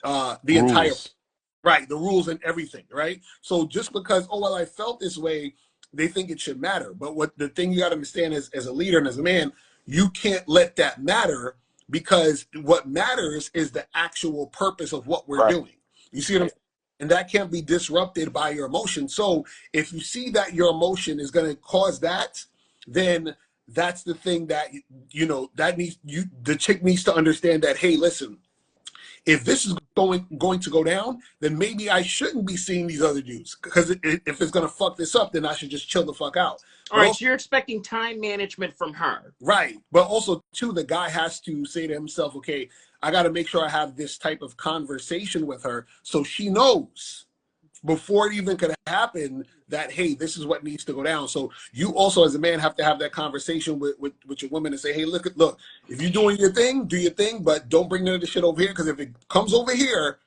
Speaker 1: entire,
Speaker 4: Rules.
Speaker 1: right, the rules and everything, right? So just because, oh well, I felt this way, they think it should matter. But what the thing you got to understand is, as a leader and as a man, you can't let that matter, because what matters is the actual purpose of what we're
Speaker 4: Right.
Speaker 1: doing. You see what I'm saying? And that can't be disrupted by your emotion. So if you see that your emotion is going to cause that, then that's the thing that the chick needs to understand that, hey, listen, if this is going to go down, then maybe I shouldn't be seeing these other dudes, because if it's going to fuck this up, then I should just chill the fuck out.
Speaker 2: All right, so you're expecting time management from her.
Speaker 1: Right. But also, too, the guy has to say to himself, okay, I got to make sure I have this type of conversation with her so she knows before it even could happen that, hey, this is what needs to go down. So you also, as a man, have to have that conversation with your woman and say, hey, look, if you're doing your thing, do your thing, but don't bring none of the shit over here, because if it comes over here,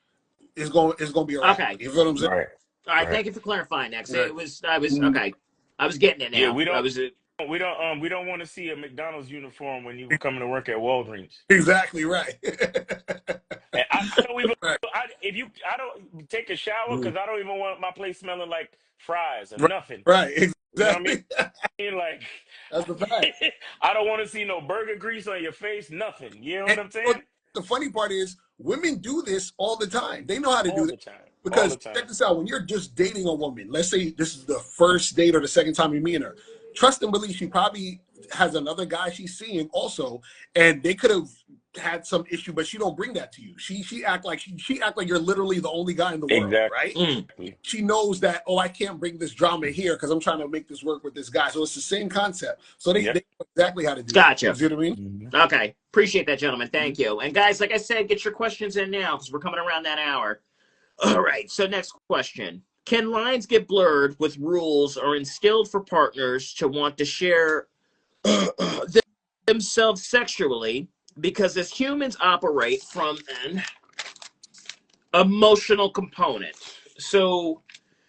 Speaker 1: it's going to be all right.
Speaker 2: Okay.
Speaker 1: You feel what I'm saying?
Speaker 4: Right.
Speaker 2: All right,
Speaker 4: Right.
Speaker 2: thank you for clarifying that. 'Cause
Speaker 1: Right.
Speaker 2: I was okay. I was getting it now.
Speaker 4: Yeah, we don't want to see a McDonald's uniform when you coming to work at Walgreens.
Speaker 1: Exactly right.
Speaker 4: And I don't even
Speaker 1: Right.
Speaker 4: I don't take a shower, because I don't even want my place smelling like fries or
Speaker 1: Right.
Speaker 4: nothing.
Speaker 1: Right.
Speaker 4: You know what I
Speaker 1: Exactly.
Speaker 4: mean? Like,
Speaker 1: That's the fact.
Speaker 4: I don't want to see no burger grease on your face, nothing. You know what I'm saying?
Speaker 1: The funny part is, women do this all the time. They know how to
Speaker 4: All
Speaker 1: do
Speaker 4: the
Speaker 1: this.
Speaker 4: time. All
Speaker 1: Because
Speaker 4: the time.
Speaker 1: check this out, when you're just dating a woman, let's say this is the first date or the second time you're meeting her, trust and believe she probably has another guy she's seeing also, and they could have had some issue, but she don't bring that to you. She act like you're literally the only guy in the world, right?
Speaker 4: Exactly.
Speaker 1: She knows that, oh, I can't bring this drama here because I'm trying to make this work with this guy. So it's the same concept. So they know exactly how to do it.
Speaker 2: Gotcha.
Speaker 1: You see what I mean?
Speaker 4: Mm-hmm.
Speaker 2: Okay. Appreciate that, gentlemen. Thank you. And guys, like I said, get your questions in now, because we're coming around that hour. All right. So next question. Can lines get blurred with rules or instilled for partners to want to share themselves sexually, because as humans operate from an emotional component? So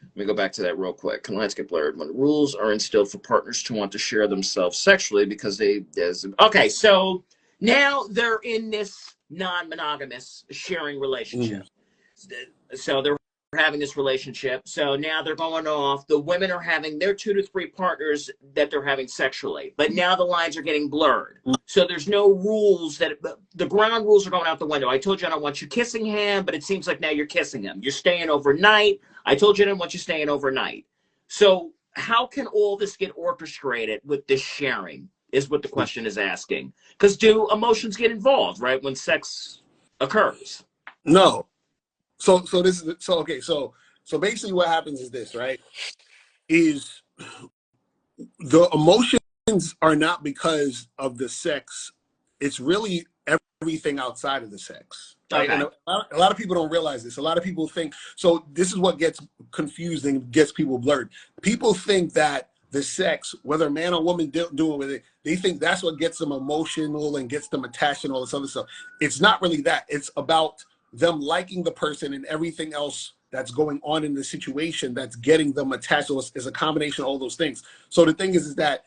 Speaker 2: let me go back to that real quick. Can lines get blurred when rules are instilled for partners to want to share themselves sexually because okay, so now they're in this non-monogamous sharing relationship. So they're having this relationship. So now they're going off. The women are having their 2 to 3 partners that they're having sexually. But now the lines are getting blurred. So there's no rules the ground rules are going out the window. I told you I don't want you kissing him, but it seems like now you're kissing him. You're staying overnight. I told you I didn't want you staying overnight. So how can all this get orchestrated with this sharing is what the question is asking. Because do emotions get involved, right, when sex occurs?
Speaker 1: No. So basically what happens is this, right? Is the emotions are not because of the sex. It's really everything outside of the sex. Right?
Speaker 2: Okay.
Speaker 1: And a lot of people don't realize this. A lot of people think, so this is what gets confused and gets people blurred. People think that the sex, whether man or woman doing with it, they think that's what gets them emotional and gets them attached and all this other stuff. It's not really that. It's about them liking the person and everything else that's going on in the situation that's getting them attached. So it's a combination of all those things. So the thing is that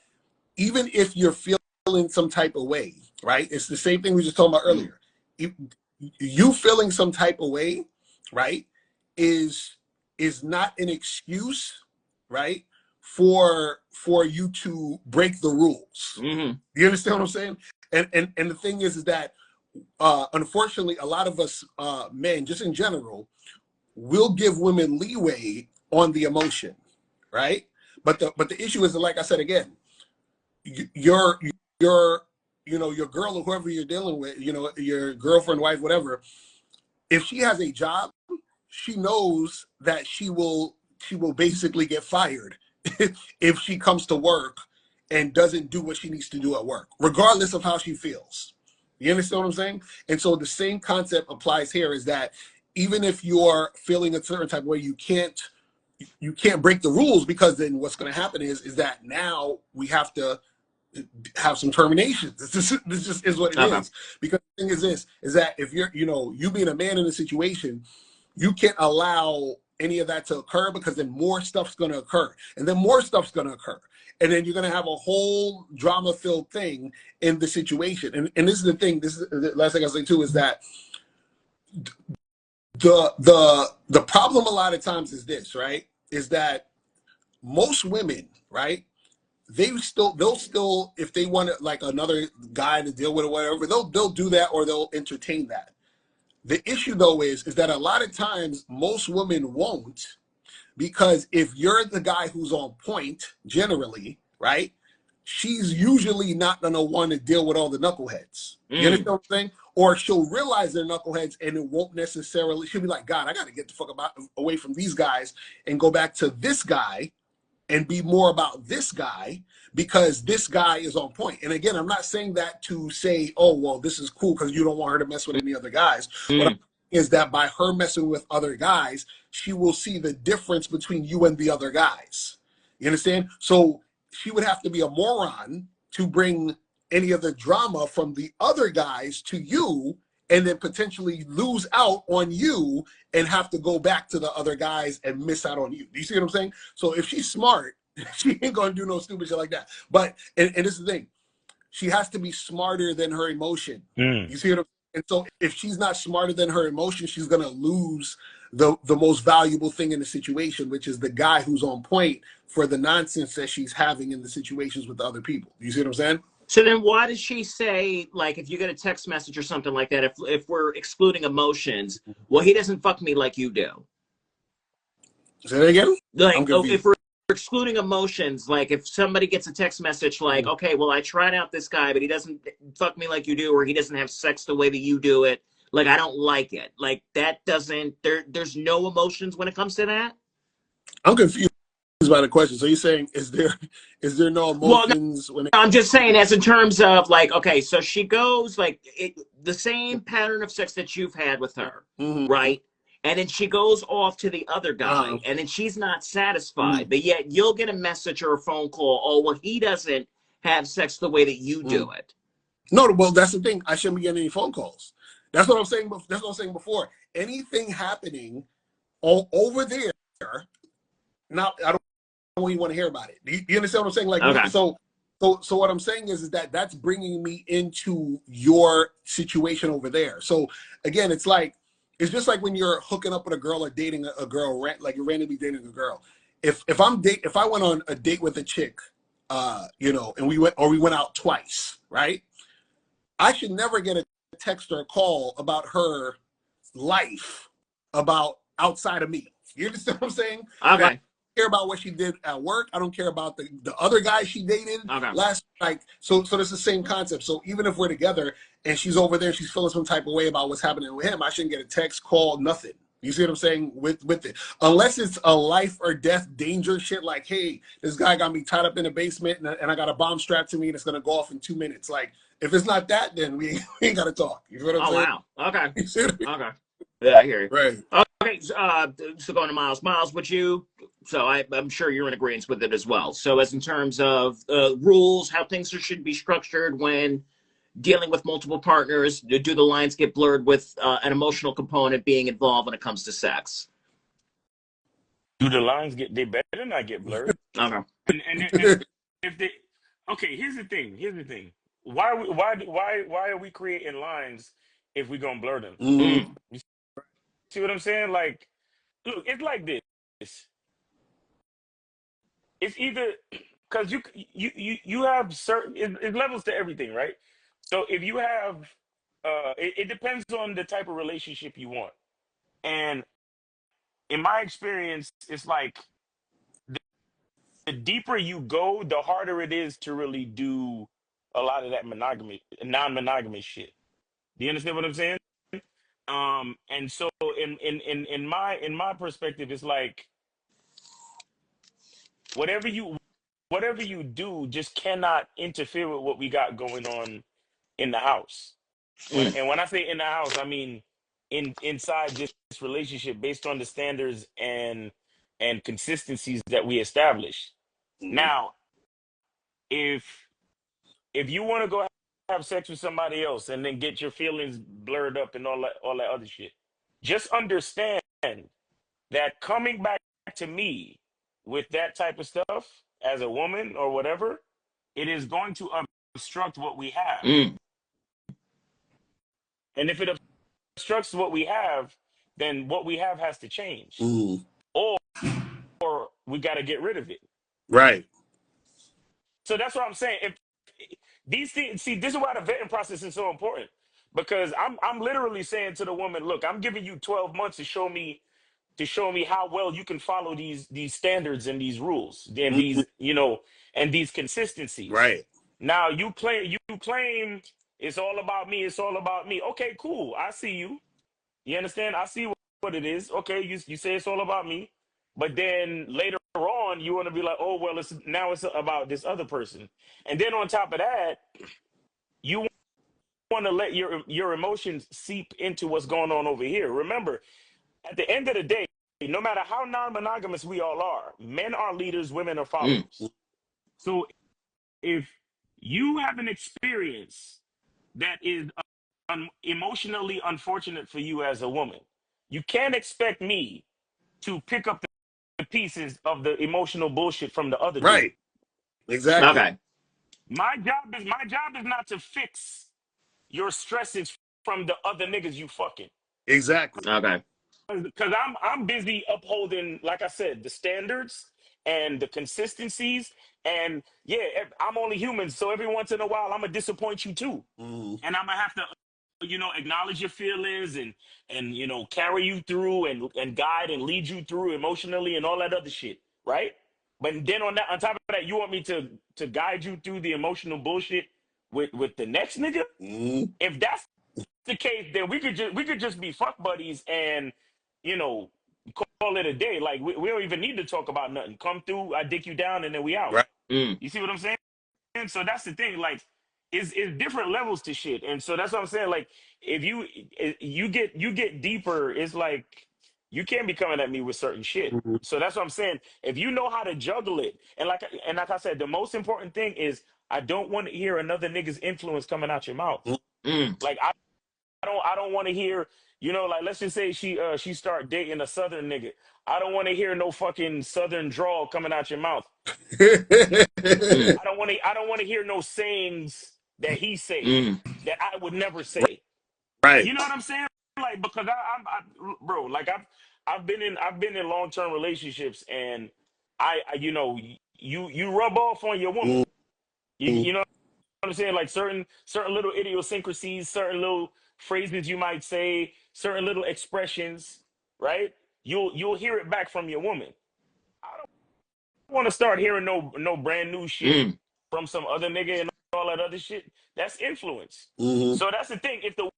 Speaker 1: even if you're feeling some type of way, right? It's the same thing we were just talking about earlier. You feeling some type of way, right, is not an excuse, right, for you to break the rules.
Speaker 2: Mm-hmm.
Speaker 1: You understand what I'm saying? And the thing is that unfortunately, a lot of us men, just in general, will give women leeway on the emotion, right? But the issue is that, like I said again, your girl or whoever you're dealing with, your girlfriend, wife, whatever, if she has a job, she knows that she will basically get fired if she comes to work and doesn't do what she needs to do at work, regardless of how she feels. You understand what I'm saying? And so the same concept applies here, is that even if you're feeling a certain type of way, you can't break the rules, because then what's going to happen is that now we have to have some terminations. This just is what it
Speaker 2: Okay.
Speaker 1: is. Because the thing is this, is that if you're, you being a man in a situation, you can't allow any of that to occur, because then more stuff's going to occur, and then more stuff's going to occur. And then you're going to have a whole drama-filled thing in the situation. And this is the thing, this is the last thing I'll say too, is that the problem a lot of times is this, right? Is that most women, right? They'll still, if they want like another guy to deal with or whatever, they'll do that, or they'll entertain that. The issue though is that a lot of times most women won't, because if you're the guy who's on point, generally, right, she's usually not gonna want to deal with all the knuckleheads. You understand what I'm saying? Or she'll realize they're knuckleheads, and it won't necessarily. She'll be like, God, I got to get the fuck away from these guys and go back to this guy and be more about this guy, because this guy is on point. And again, I'm not saying that to say, oh, well, this is cool because you don't want her to mess with any other guys. What I'm saying is that by her messing with other guys, she will see the difference between you and the other guys. You understand? So she would have to be a moron to bring any of the drama from the other guys to you, and then potentially lose out on you and have to go back to the other guys and miss out on you. Do you see what I'm saying? So if she's smart, she ain't gonna do no stupid shit like that. But and this is the thing, she has to be smarter than her emotion. You see what I'm saying? And so if she's not smarter than her emotion, she's gonna lose the most valuable thing in the situation, which is the guy who's on point for the nonsense that she's having in the situations with the other people. You see what I'm saying?
Speaker 2: So then why does she say, like, if you get a text message or something like that, if we're excluding emotions, well, he doesn't fuck me like you do?
Speaker 1: Say that again?
Speaker 2: Like,
Speaker 1: I'm
Speaker 2: oh,
Speaker 1: confused.
Speaker 2: if we're excluding emotions, like if somebody gets a text message like, okay, well, I tried out this guy, but he doesn't fuck me like you do, or he doesn't have sex the way that you do it, like, I don't like it. Like, that doesn't, there's no emotions when it comes to that?
Speaker 1: I'm confused by the question. So you're saying, is there no
Speaker 2: Well, no,
Speaker 1: emotions when it?
Speaker 2: I'm just saying, as in terms of like, okay, so she goes like the same pattern of sex that you've had with her, right? And then she goes off to the other guy, and then she's not satisfied, but yet you'll get a message or a phone call. Oh, well, he doesn't have sex the way that you do it.
Speaker 1: No, well, that's the thing. I shouldn't be getting any phone calls. That's what I'm saying. That's what I'm saying before. Anything happening all over there, now I don't even want to hear about it. You understand what I'm saying? Like,
Speaker 2: Okay.
Speaker 1: so what I'm saying is that that's bringing me into your situation over there. So again, it's just like when you're hooking up with a girl or dating a girl, like you're randomly dating a girl. If I went on a date with a chick, and we went out twice, right? I should never get a text or a call about her life, about outside of me. You understand what I'm saying?
Speaker 2: Okay.
Speaker 1: Like, care about what she did at work. I don't care about the other guy she dated last. So it's the same concept. So even if we're together and she's over there, she's feeling some type of way about what's happening with him, I shouldn't get a text, call, nothing. You see what I'm saying with it? Unless it's a life or death danger shit, like, hey, this guy got me tied up in a basement and I got a bomb strapped to me and it's gonna go off in 2 minutes. Like, if it's not that, then we ain't gotta talk. You know what I'm saying?
Speaker 2: Wow. Okay.
Speaker 1: You see what I mean?
Speaker 2: Okay. Yeah, I hear you.
Speaker 1: Right.
Speaker 2: Okay, so going to Miles. Miles, would you? So I'm sure you're in agreement with it as well. So as in terms of rules, how things should be structured when dealing with multiple partners, do the lines get blurred with an emotional component being involved when it comes to sex?
Speaker 4: Do the lines they better not get blurred?
Speaker 2: Okay.
Speaker 4: And if they, okay, here's the thing. Why are why are we creating lines if we gonna blur them? You see what I'm saying? Like, look, it's like this. It's either because you have certain it levels to everything, right? So if you have it depends on the type of relationship you want. And in my experience, it's like the deeper you go, the harder it is to really do a lot of that non-monogamous shit. Do you understand what I'm saying? And so in my perspective, it's like whatever you whatever you do just cannot interfere with what we got going on in the house. When I say in the house, I mean inside this relationship based on the standards and consistencies that we establish. Now, if you want to go have sex with somebody else and then get your feelings blurred up and all that other shit, just understand that coming back to me with that type of stuff as a woman or whatever, it is going to obstruct what we have. And if it obstructs what we have, then what we have has to change. Or we got to get rid of it.
Speaker 1: Right.
Speaker 4: So that's what I'm saying. If these things, see, this is why the vetting process is so important. Because I'm literally saying to the woman, look, I'm giving you 12 months to show me how well you can follow these standards and these rules and these, and these consistencies.
Speaker 1: Right.
Speaker 4: Now you claim it's all about me. It's all about me. Okay, cool. I see you. You understand? I see what it is. Okay, you say it's all about me, but then later on you want to be like, oh well, it's about this other person, and then on top of that, you want to let your emotions seep into what's going on over here. Remember, at the end of the day, no matter how non-monogamous we all are, men are leaders, women are followers. So if you have an experience that is emotionally unfortunate for you as a woman, you can't expect me to pick up the pieces of the emotional bullshit from the other
Speaker 1: Right.
Speaker 4: dude.
Speaker 1: Exactly.
Speaker 2: Okay.
Speaker 4: My job is not to fix your stresses from the other niggas you fucking.
Speaker 1: Exactly.
Speaker 2: Okay.
Speaker 4: Because I'm busy upholding, like I said, the standards and the consistencies. And yeah, I'm only human, so every once in a while I'm gonna disappoint you too. And I'm gonna have to, acknowledge your feelings and carry you through and guide and lead you through emotionally and all that other shit, right? But then on top of that, you want me to guide you through the emotional bullshit with the next nigga? If that's the case, then we could just be fuck buddies and call it a day. Like we don't even need to talk about nothing. Come through, I dick you down, and then we out.
Speaker 1: Right.
Speaker 4: You see what I'm saying? And so that's the thing. Like, it's different levels to shit, and so that's what I'm saying. Like, if you get deeper, it's like you can't be coming at me with certain shit. So that's what I'm saying. If you know how to juggle it, and like I said, the most important thing is I don't want to hear another nigga's influence coming out your mouth. Like I don't want to hear, like let's just say she start dating a southern nigga. I don't want to hear no fucking southern drawl coming out your mouth. I don't want to hear no sayings that he say that I would never say.
Speaker 1: Right.
Speaker 4: You know what I'm saying? Like, because bro, like I've been in long-term relationships, and you rub off on your woman. You know what I'm saying? Like certain little idiosyncrasies, certain little phrases you might say, certain little expressions, right? You'll hear it back from your woman. I don't want to start hearing no brand new shit from some other nigga and all that other shit. That's influence. So that's the thing. If the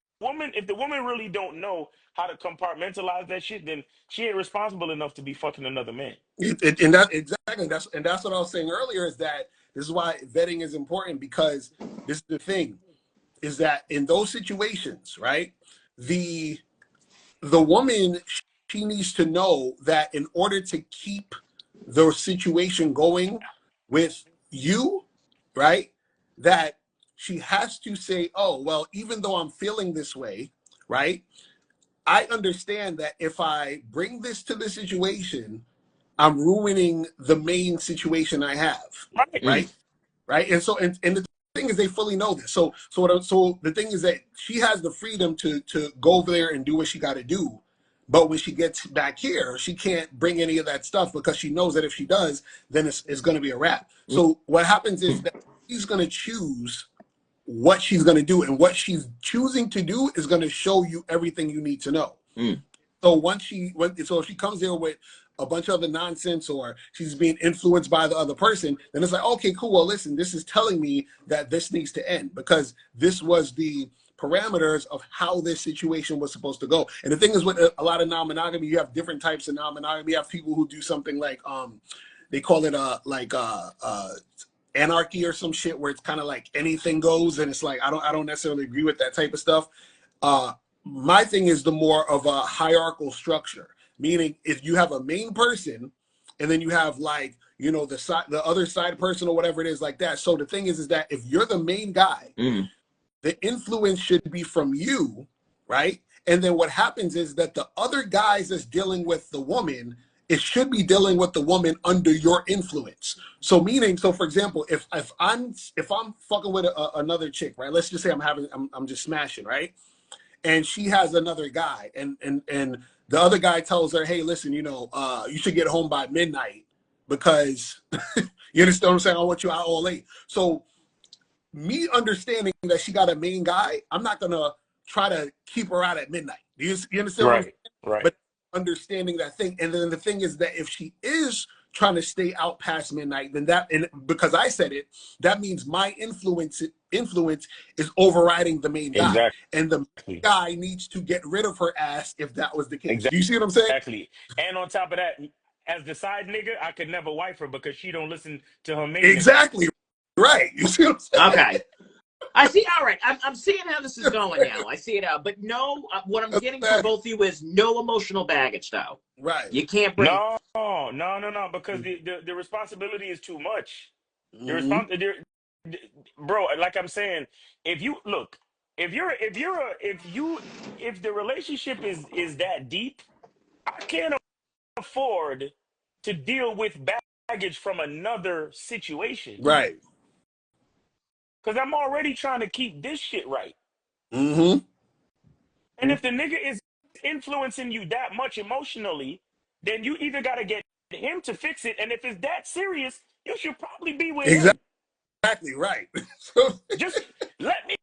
Speaker 4: woman really don't know how to compartmentalize that shit, then she ain't responsible enough to be fucking another man.
Speaker 1: And that's what I was saying earlier, is that this is why vetting is important, because this is the thing, is that in those situations, right, the woman, she needs to know that in order to keep the situation going with you, right, that she has to say, oh, well, even though I'm feeling this way, right, I understand that if I bring this to the situation, I'm ruining the main situation I have, right? Right. And so, and the thing is, they fully know this. So the thing is that she has the freedom to go over there and do what she got to do. But when she gets back here, she can't bring any of that stuff, because she knows that if she does, then it's going to be a wrap. So what happens is that she's going to choose what she's going to do, and what she's choosing to do is going to show you everything you need to know. So if she comes there with a bunch of other nonsense, or she's being influenced by the other person, then it's like, okay, cool. Well, listen, this is telling me that this needs to end, because this was the parameters of how this situation was supposed to go. And the thing is, with a lot of non-monogamy, you have different types of non-monogamy. You have people who do something like, they call it anarchy or some shit, where it's kind of like anything goes, and it's like I don't necessarily agree with that type of stuff. my thing is the more of a hierarchical structure, meaning if you have a main person and then you have like, you know, the other side person or whatever it is like that. So the thing is that if you're the main guy, the influence should be from you, right? And then what happens is that the other guys that's dealing with the woman, it should be dealing with the woman under your influence. So meaning, so for example, if I'm fucking with another chick, right? Let's just say I'm just smashing, right? And she has another guy, and the other guy tells her, hey, listen, you know, you should get home by midnight because you understand what I'm saying? I want you out all late. So me understanding that she got a main guy, I'm not gonna try to keep her out at midnight. You understand what I'm saying?
Speaker 4: Right.
Speaker 1: But understanding that thing, and then the thing is that if she is trying to stay out past midnight, then that, and because I said it, that means my influence is overriding the main guy, and the main guy needs to get rid of her ass if that was the case.
Speaker 4: Exactly.
Speaker 1: Do you see what I'm saying?
Speaker 4: Exactly. And on top of that, as the side nigga, I could never wife her because she don't listen to her main
Speaker 1: exactly.
Speaker 4: Nigga.
Speaker 1: Right. You see what I'm saying?
Speaker 2: Okay. I see. All right. I'm seeing how this is going now. I see it out. But no, what I'm getting from both of you is no emotional baggage, though.
Speaker 1: Right.
Speaker 2: You can't bring.
Speaker 4: No. Because the responsibility is too much. Bro, like I'm saying, if you look, if the relationship is that deep, I can't afford to deal with baggage from another situation.
Speaker 1: Right.
Speaker 4: Because I'm already trying to keep this shit right.
Speaker 1: Mm-hmm.
Speaker 4: And if the nigga is influencing you that much emotionally, then you either got to get him to fix it. And if it's that serious, you should probably be with him.
Speaker 1: Exactly right.
Speaker 4: Just let me,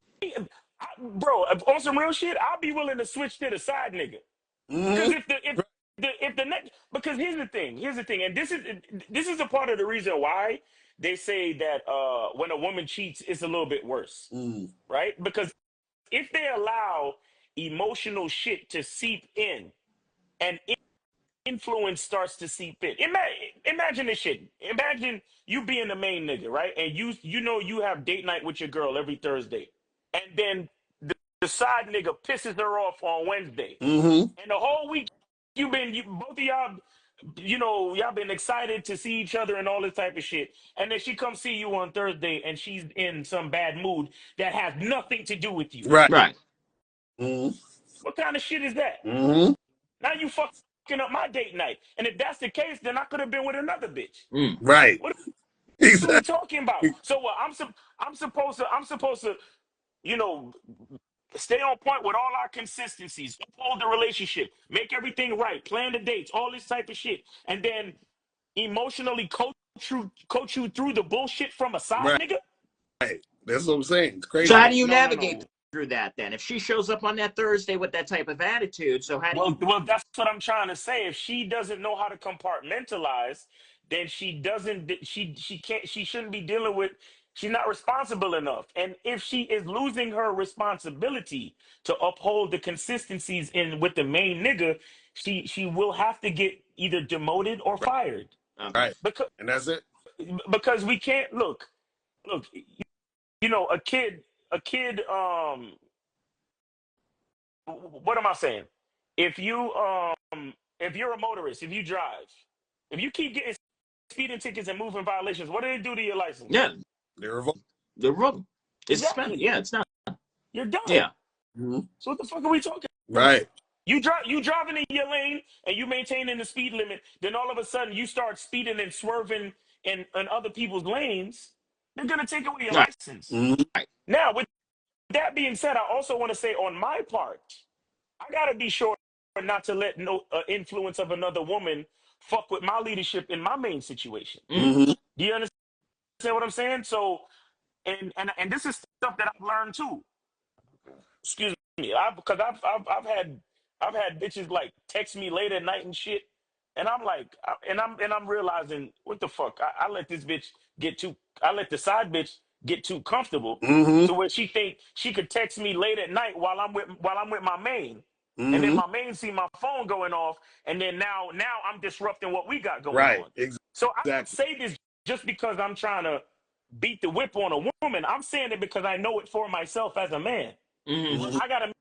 Speaker 4: bro, on some real shit, I'll be willing to switch to the side nigga. Because if the next, because here's the thing, and this is a part of the reason why they say that when a woman cheats, it's a little bit worse, right? Because if they allow emotional shit to seep in and influence starts to seep in, imagine this shit. Imagine you being the main nigga, right? And you know you have date night with your girl every Thursday, and then the side nigga pisses her off on Wednesday, and the whole week both of y'all, you know, y'all been excited to see each other and all this type of shit. And then she comes see you on Thursday and she's in some bad mood that has nothing to do with you.
Speaker 2: Right.
Speaker 4: What kind of shit is that? Now you fucking up my date night. And if that's the case, then I could have been with another bitch.
Speaker 1: Right.
Speaker 4: What are we talking about? So I'm supposed to, you know, stay on point with all our consistencies, uphold the relationship, make everything right, plan the dates, all this type of shit, and then emotionally coach you through the bullshit from a side nigga?
Speaker 1: Right. That's what I'm saying. It's crazy.
Speaker 2: So how do you navigate through that then? If she shows up on that Thursday with that type of attitude, so how do you?
Speaker 4: Well, that's what I'm trying to say. If she doesn't know how to compartmentalize, then she shouldn't be dealing with. She's not responsible enough. And if she is losing her responsibility to uphold the consistencies in with the main nigga, she will have to get either demoted or fired.
Speaker 1: Right.
Speaker 4: Because,
Speaker 1: And that's it.
Speaker 4: because we can't look, you know, a kid, what am I saying? If you're a motorist, if you drive, if you keep getting speeding tickets and moving violations, what do they do to your license?
Speaker 2: Yeah.
Speaker 1: They're revoked.
Speaker 2: They're wrong. It's
Speaker 4: Exactly.
Speaker 2: suspended. Yeah, it's not.
Speaker 4: You're done.
Speaker 2: Yeah.
Speaker 4: So what the fuck are we talking about?
Speaker 1: Right.
Speaker 4: You driving in your lane and you maintaining the speed limit, then all of a sudden you start speeding and swerving in other people's lanes, they're gonna take away your license.
Speaker 2: Right.
Speaker 4: Now, with that being said, I also want to say on my part, I gotta be sure not to let no influence of another woman fuck with my leadership in my main situation. Do you understand what I'm saying? So, and this is stuff that I've learned too. Excuse me, because I've had bitches like text me late at night and shit, and I'm like, I'm realizing what the fuck. I let this bitch I let the side bitch get too comfortable to where she think she could text me late at night while I'm with my main. And then my main see my phone going off, and then now I'm disrupting what we got going on. So I don't say this just because I'm trying to beat the whip on a woman. I'm saying it because I know it for myself as a man. I gotta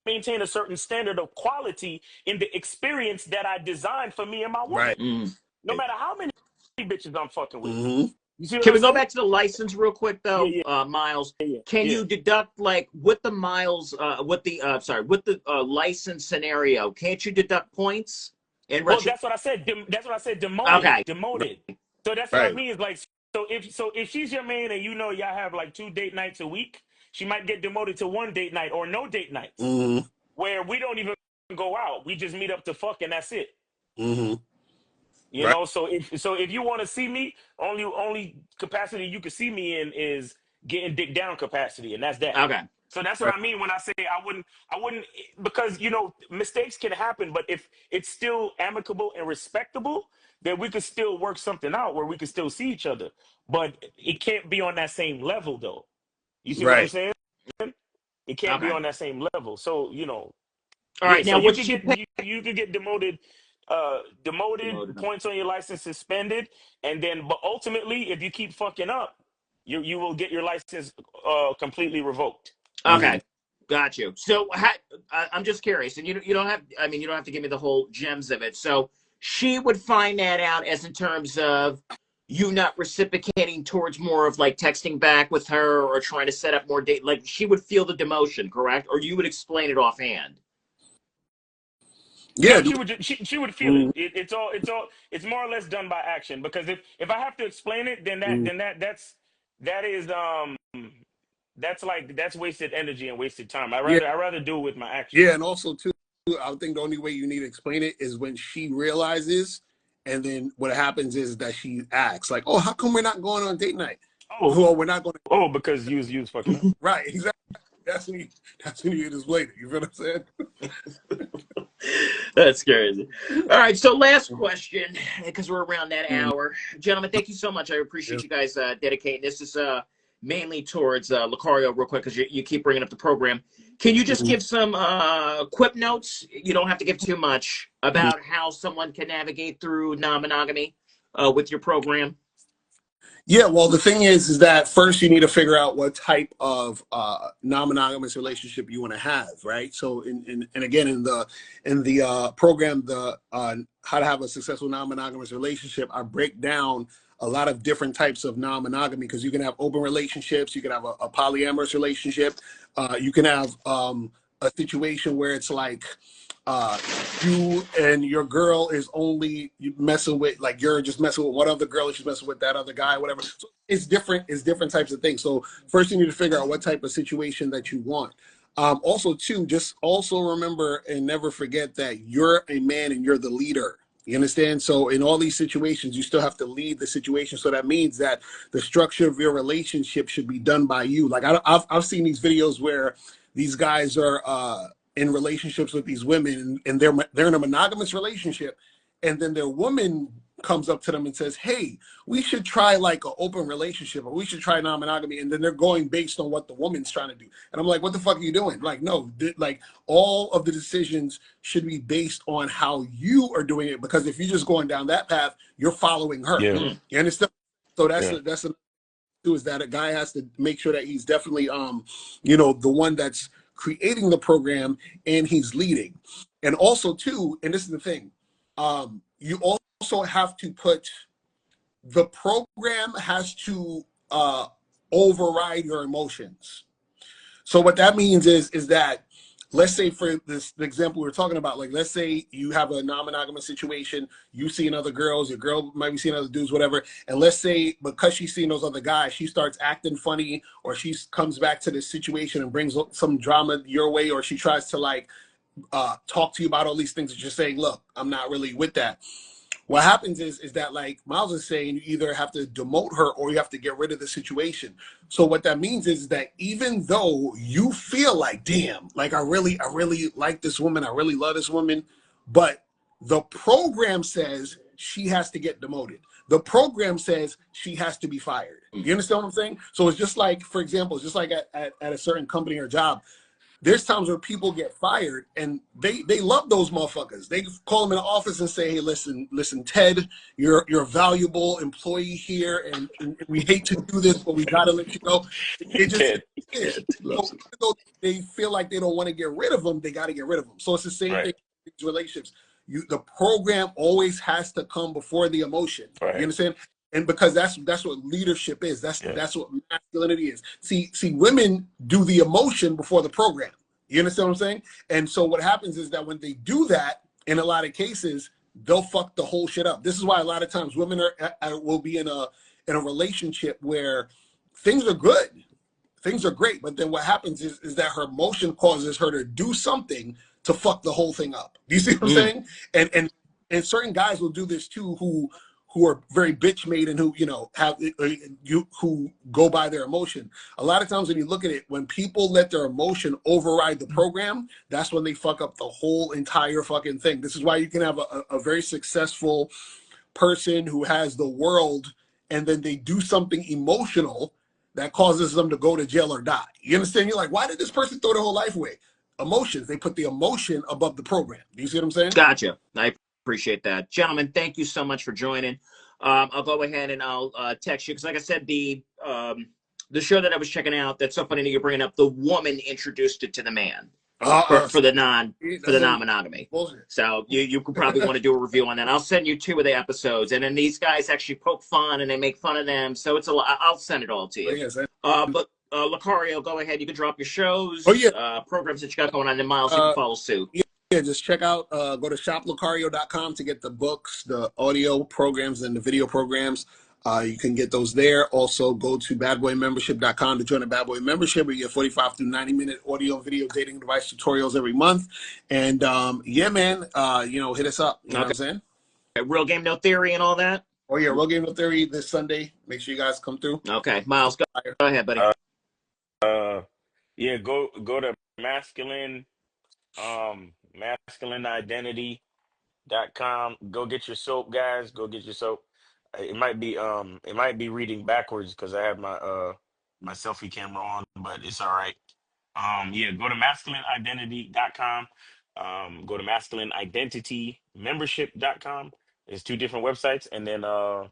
Speaker 4: maintain a certain standard of quality in the experience that I designed for me and my woman.
Speaker 1: Right.
Speaker 4: No matter how many bitches I'm fucking with.
Speaker 1: Mm-hmm.
Speaker 4: You see what
Speaker 2: Can
Speaker 4: I'm
Speaker 2: we go
Speaker 4: saying?
Speaker 2: back to the license real quick though,
Speaker 4: Yeah,
Speaker 2: Miles?
Speaker 4: yeah,
Speaker 2: Can
Speaker 4: yeah.
Speaker 2: you deduct like with the miles, with the license scenario? Can't you deduct points in
Speaker 4: Well,
Speaker 2: retro?
Speaker 4: that's what I said. That's what I said. Demoted,
Speaker 2: Okay,
Speaker 4: demoted. So that's what I
Speaker 1: Right.
Speaker 4: mean. Is like, so if she's your main and you know y'all have like 2 date nights a week, she might get demoted to 1 date night or no date nights,
Speaker 1: Mm-hmm.
Speaker 4: where we don't even go out. We just meet up to fuck and that's it.
Speaker 1: Mm-hmm.
Speaker 4: You
Speaker 1: Right.
Speaker 4: know. So if you want to see me, only capacity you can see me in is getting dick down capacity, and that's that.
Speaker 2: okay,
Speaker 4: So that's what
Speaker 1: Right.
Speaker 4: I mean when I say I wouldn't, because mistakes can happen, but if it's still amicable and respectable, then we could still work something out where we could still see each other. But it can't be on that same level, though. You see what I'm
Speaker 1: Right.
Speaker 4: saying? It can't be
Speaker 2: okay.
Speaker 4: on that same level. So
Speaker 2: All
Speaker 4: yeah.
Speaker 2: right,
Speaker 4: So
Speaker 2: now
Speaker 4: you
Speaker 2: would
Speaker 4: could
Speaker 2: she
Speaker 4: get
Speaker 2: pay?
Speaker 4: you could get demoted,
Speaker 2: Demoted.
Speaker 4: points on your license suspended, and then but ultimately, if you keep fucking up, you will get your license completely revoked.
Speaker 1: Mm-hmm.
Speaker 2: Okay, got you. So I'm just curious, and you don't have. I mean, you don't have to give me the whole gems of it. So she would find that out as in terms of you not reciprocating towards more of like texting back with her or trying to set up more date. Like she would feel the demotion, correct? Or you would explain it offhand.
Speaker 1: Yeah.
Speaker 4: No, she would feel it.
Speaker 1: Mm-hmm.
Speaker 4: It's more or less done by action, because if I have to explain it, then that is that's wasted energy and wasted time.
Speaker 1: Yeah.
Speaker 4: I rather do it with my
Speaker 1: Yeah.
Speaker 4: actions.
Speaker 1: And also too, I think the only way you need to explain it is when she realizes, and then what happens is that she acts like, "Oh, how come we're not going on date night?
Speaker 4: Oh,
Speaker 1: Well, we're not going."
Speaker 4: because you was fucking up.
Speaker 1: Right. Exactly. That's when you display it. You feel what I'm saying?
Speaker 2: That's crazy. All right, so last question, because we're around that
Speaker 1: Mm-hmm.
Speaker 2: hour. Gentlemen, thank you so much. I appreciate
Speaker 1: Yes.
Speaker 2: you guys dedicating. This is mainly towards Lucario, real quick, because you keep bringing up the program. Can you just
Speaker 1: Mm-hmm.
Speaker 2: give some quip notes? You don't have to give too much
Speaker 1: Mm-hmm.
Speaker 2: about how someone can navigate through non-monogamy with your program.
Speaker 1: Yeah, well, the thing is that first you need to figure out what type of non-monogamous relationship you want to have, right? So, and again, in the program, the how to have a successful non-monogamous relationship, I break down a lot of different types of non-monogamy, because you can have open relationships, you can have a polyamorous relationship, you can have a situation where it's like you and your girl is only messing with, like, you're just messing with one other girl and she's messing with that other guy, whatever. So it's different types of things. So first you need to figure out what type of situation that you want. Also too, just also remember and never forget that you're a man and you're the leader. You understand? So in all these situations, you still have to lead the situation. So that means that the structure of your relationship should be done by you. Like I've seen these videos where these guys are in relationships with these women, and they're in a monogamous relationship, and then their woman comes up to them and says, "Hey, we should try like an open relationship, or we should try non-monogamy," and then they're going based on what the woman's trying to do. And I'm like, what the fuck are you doing? Like, no, like all of the decisions should be based on how you are doing it, because if you're just going down that path, you're following her.
Speaker 4: Yeah,
Speaker 2: Mm.
Speaker 1: You understand? So
Speaker 4: yeah,
Speaker 1: that's too, is that a guy has to make sure that he's definitely the one that's creating the program and he's leading. And also too, and this is the thing, you also have to put, the program has to override your emotions. So what that means is that, let's say for this the example we're talking about, like let's say you have a non-monogamous situation, you seeing other girls, your girl might be seeing other dudes, whatever, and let's say because she's seeing those other guys, she starts acting funny, or she comes back to this situation and brings some drama your way, or she tries to like talk to you about all these things that you're saying, look, I'm not really with that. What happens is that, like Miles is saying, you either have to demote her or you have to get rid of the situation. So what that means is that even though you feel like, damn, like I really like this woman, I really love this woman, but the program says she has to get demoted. The program says she has to be fired. You understand what I'm saying? So it's just like, for example, it's just like at a certain company or job, there's times where people get fired and they love those motherfuckers. They call them in the office and say, hey, listen, Ted, you're a valuable employee here, and we hate to do this, but we gotta let you go. It just
Speaker 4: Ted.
Speaker 1: is.
Speaker 5: Ted
Speaker 1: So
Speaker 5: loves
Speaker 1: even though they feel like they don't want to get rid of them, they got to get rid of them. So it's the same
Speaker 4: Right.
Speaker 1: thing in these relationships. The program always has to come before the emotion.
Speaker 4: Right.
Speaker 1: You understand? And because that's what leadership is. That's what masculinity is. See, women do the emotion before the program. You understand what I'm saying? And so what happens is that when they do that, in a lot of cases, they'll fuck the whole shit up. This is why a lot of times women will be in a relationship where things are good, things are great, but then what happens is that her emotion causes her to do something to fuck the whole thing up. Do you see what I'm saying? And certain guys will do this too, who are very bitch made and who who go by their emotion. A lot of times when you look at it, when people let their emotion override the program, that's when they fuck up the whole entire fucking thing. This is why you can have a very successful person who has the world, and then they do something emotional that causes them to go to jail or die. You understand? You're like, why did this person throw their whole life away? Emotions. They put the emotion above the program. Do you see what I'm saying?
Speaker 2: Gotcha. I appreciate that. Gentlemen, thank you so much for joining. I'll go ahead and I'll text you because, like I said, the show that I was checking out, that's so funny that you're bringing up, the woman introduced it to the man for the non-monogamy. So you could probably want to do a review on that. I'll send you 2 of the episodes, and then these guys actually poke fun and they make fun of them. So it's I'll send it all to you. But Lucario, go ahead. You can drop your shows, programs that you got going on. And Miles, you can follow suit.
Speaker 1: Yeah, just check out, go to shoplucario.com to get the books, the audio programs, and the video programs. You can get those there. Also, go to badboymembership.com to join the Bad Boy membership. We get 45 through 90-minute audio and video dating device tutorials every month. And yeah, man, hit us up. You know what I'm saying?
Speaker 2: Real Game No Theory and all that?
Speaker 1: Oh, yeah, Real Game No Theory this Sunday. Make sure you guys come through.
Speaker 2: Okay, Miles, go ahead, buddy.
Speaker 4: Yeah, go to masculineidentity.com. Go get your soap, guys. Go get your soap. It might be reading backwards because I have my my selfie camera on, but it's all right. Yeah, go to masculineidentity.com. Go to masculineidentitymembership.com. There's 2 different websites, and then the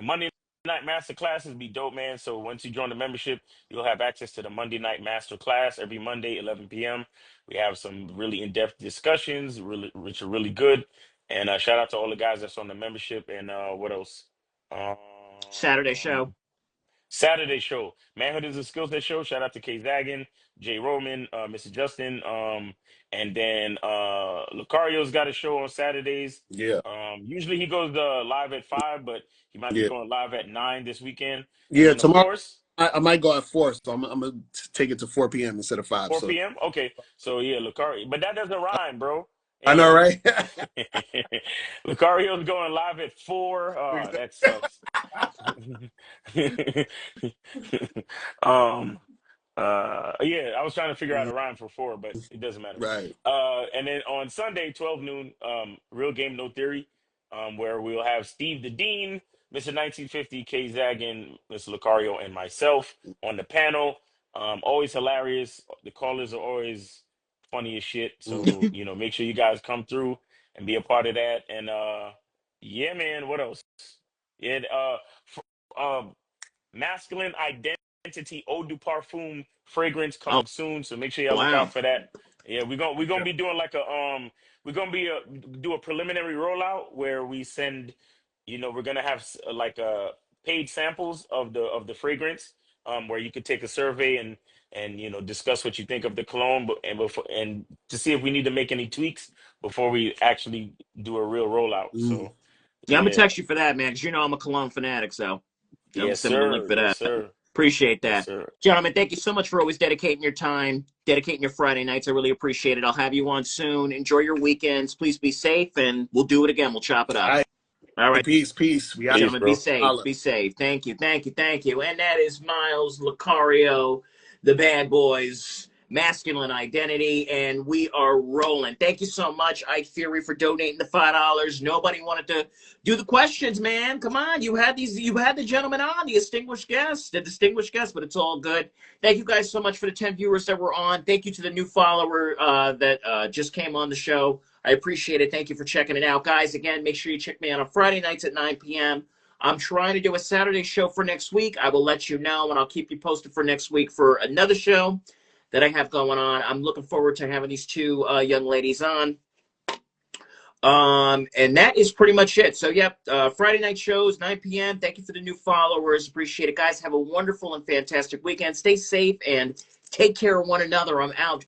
Speaker 4: Monday Night Master Classes be dope, man. So once you join the membership, you'll have access to the Monday Night Master Class every Monday, 11 p.m. We have some really in-depth discussions, which are really good. And shout out to all the guys that's on the membership. And what else?
Speaker 2: Saturday show.
Speaker 4: Saturday show. Manhood is a Skill Set show. Shout out to Kay Zagan, Jay Roman, Mr. Justin. And then Lucario's got a show on Saturdays.
Speaker 1: Yeah.
Speaker 4: Usually he goes live at 5, but he might be going live at 9 this weekend.
Speaker 1: Yeah,
Speaker 4: and then,
Speaker 1: tomorrow.
Speaker 4: Of course,
Speaker 1: I might go at 4, so I'm gonna take it to 4 p.m. instead of 5.
Speaker 4: 4 p.m. Okay, so yeah, Lucario, but that doesn't rhyme, bro.
Speaker 1: I know, right?
Speaker 4: Lucario's going live at 4. That sucks. Yeah, I was trying to figure out a rhyme for 4, but it doesn't matter.
Speaker 1: Right.
Speaker 4: And then on Sunday, 12 noon, Real Game No Theory, where we'll have Steve the Dean, Mr. 1950, Kay Zagan, Mr. Lucario, and myself on the panel. Always hilarious. The callers are always funny as shit. So, make sure you guys come through and be a part of that. And yeah, man, what else? Yeah, masculine identity eau de parfum fragrance coming soon, so make sure y'all look out for that. Yeah, we're gonna be doing like we're gonna be do a preliminary rollout where we send, we're gonna have like paid samples of the fragrance, where you could take a survey and discuss what you think of the cologne, and to see if we need to make any tweaks before we actually do a real rollout. So
Speaker 2: yeah, I'm gonna text you for that, man, because I'm a cologne fanatic. So
Speaker 4: yes,
Speaker 2: send me the link for that.
Speaker 4: Yes, sir.
Speaker 2: Appreciate that.
Speaker 4: Yes, sir.
Speaker 2: Gentlemen, thank you so much for always dedicating your time, dedicating your Friday nights. I really appreciate it. I'll have you on soon. Enjoy your weekends. Please be safe, and we'll do it again. We'll chop it up. All right.
Speaker 1: Peace.
Speaker 2: Gentlemen, be safe. Be safe. Thank you. And that is Miles Lucario, the Bad Boys masculine identity, and we are rolling. Thank you so much, Ike Fury, for donating the $5. Nobody wanted to do the questions, man. Come on, you had the gentleman on, the distinguished guest, but it's all good. Thank you guys so much for the 10 viewers that were on. Thank you to the new follower that just came on the show. I appreciate it. Thank you for checking it out, guys. Again, make sure you check me out on Friday nights at 9 p.m. I'm trying to do a Saturday show for next week. I will let you know, and I'll keep you posted for next week for another show that I have going on. I'm looking forward to having these two young ladies on. And that is pretty much it. So, yep, Friday night shows, 9 p.m. Thank you for the new followers. Appreciate it, guys. Have a wonderful and fantastic weekend. Stay safe and take care of one another. I'm out.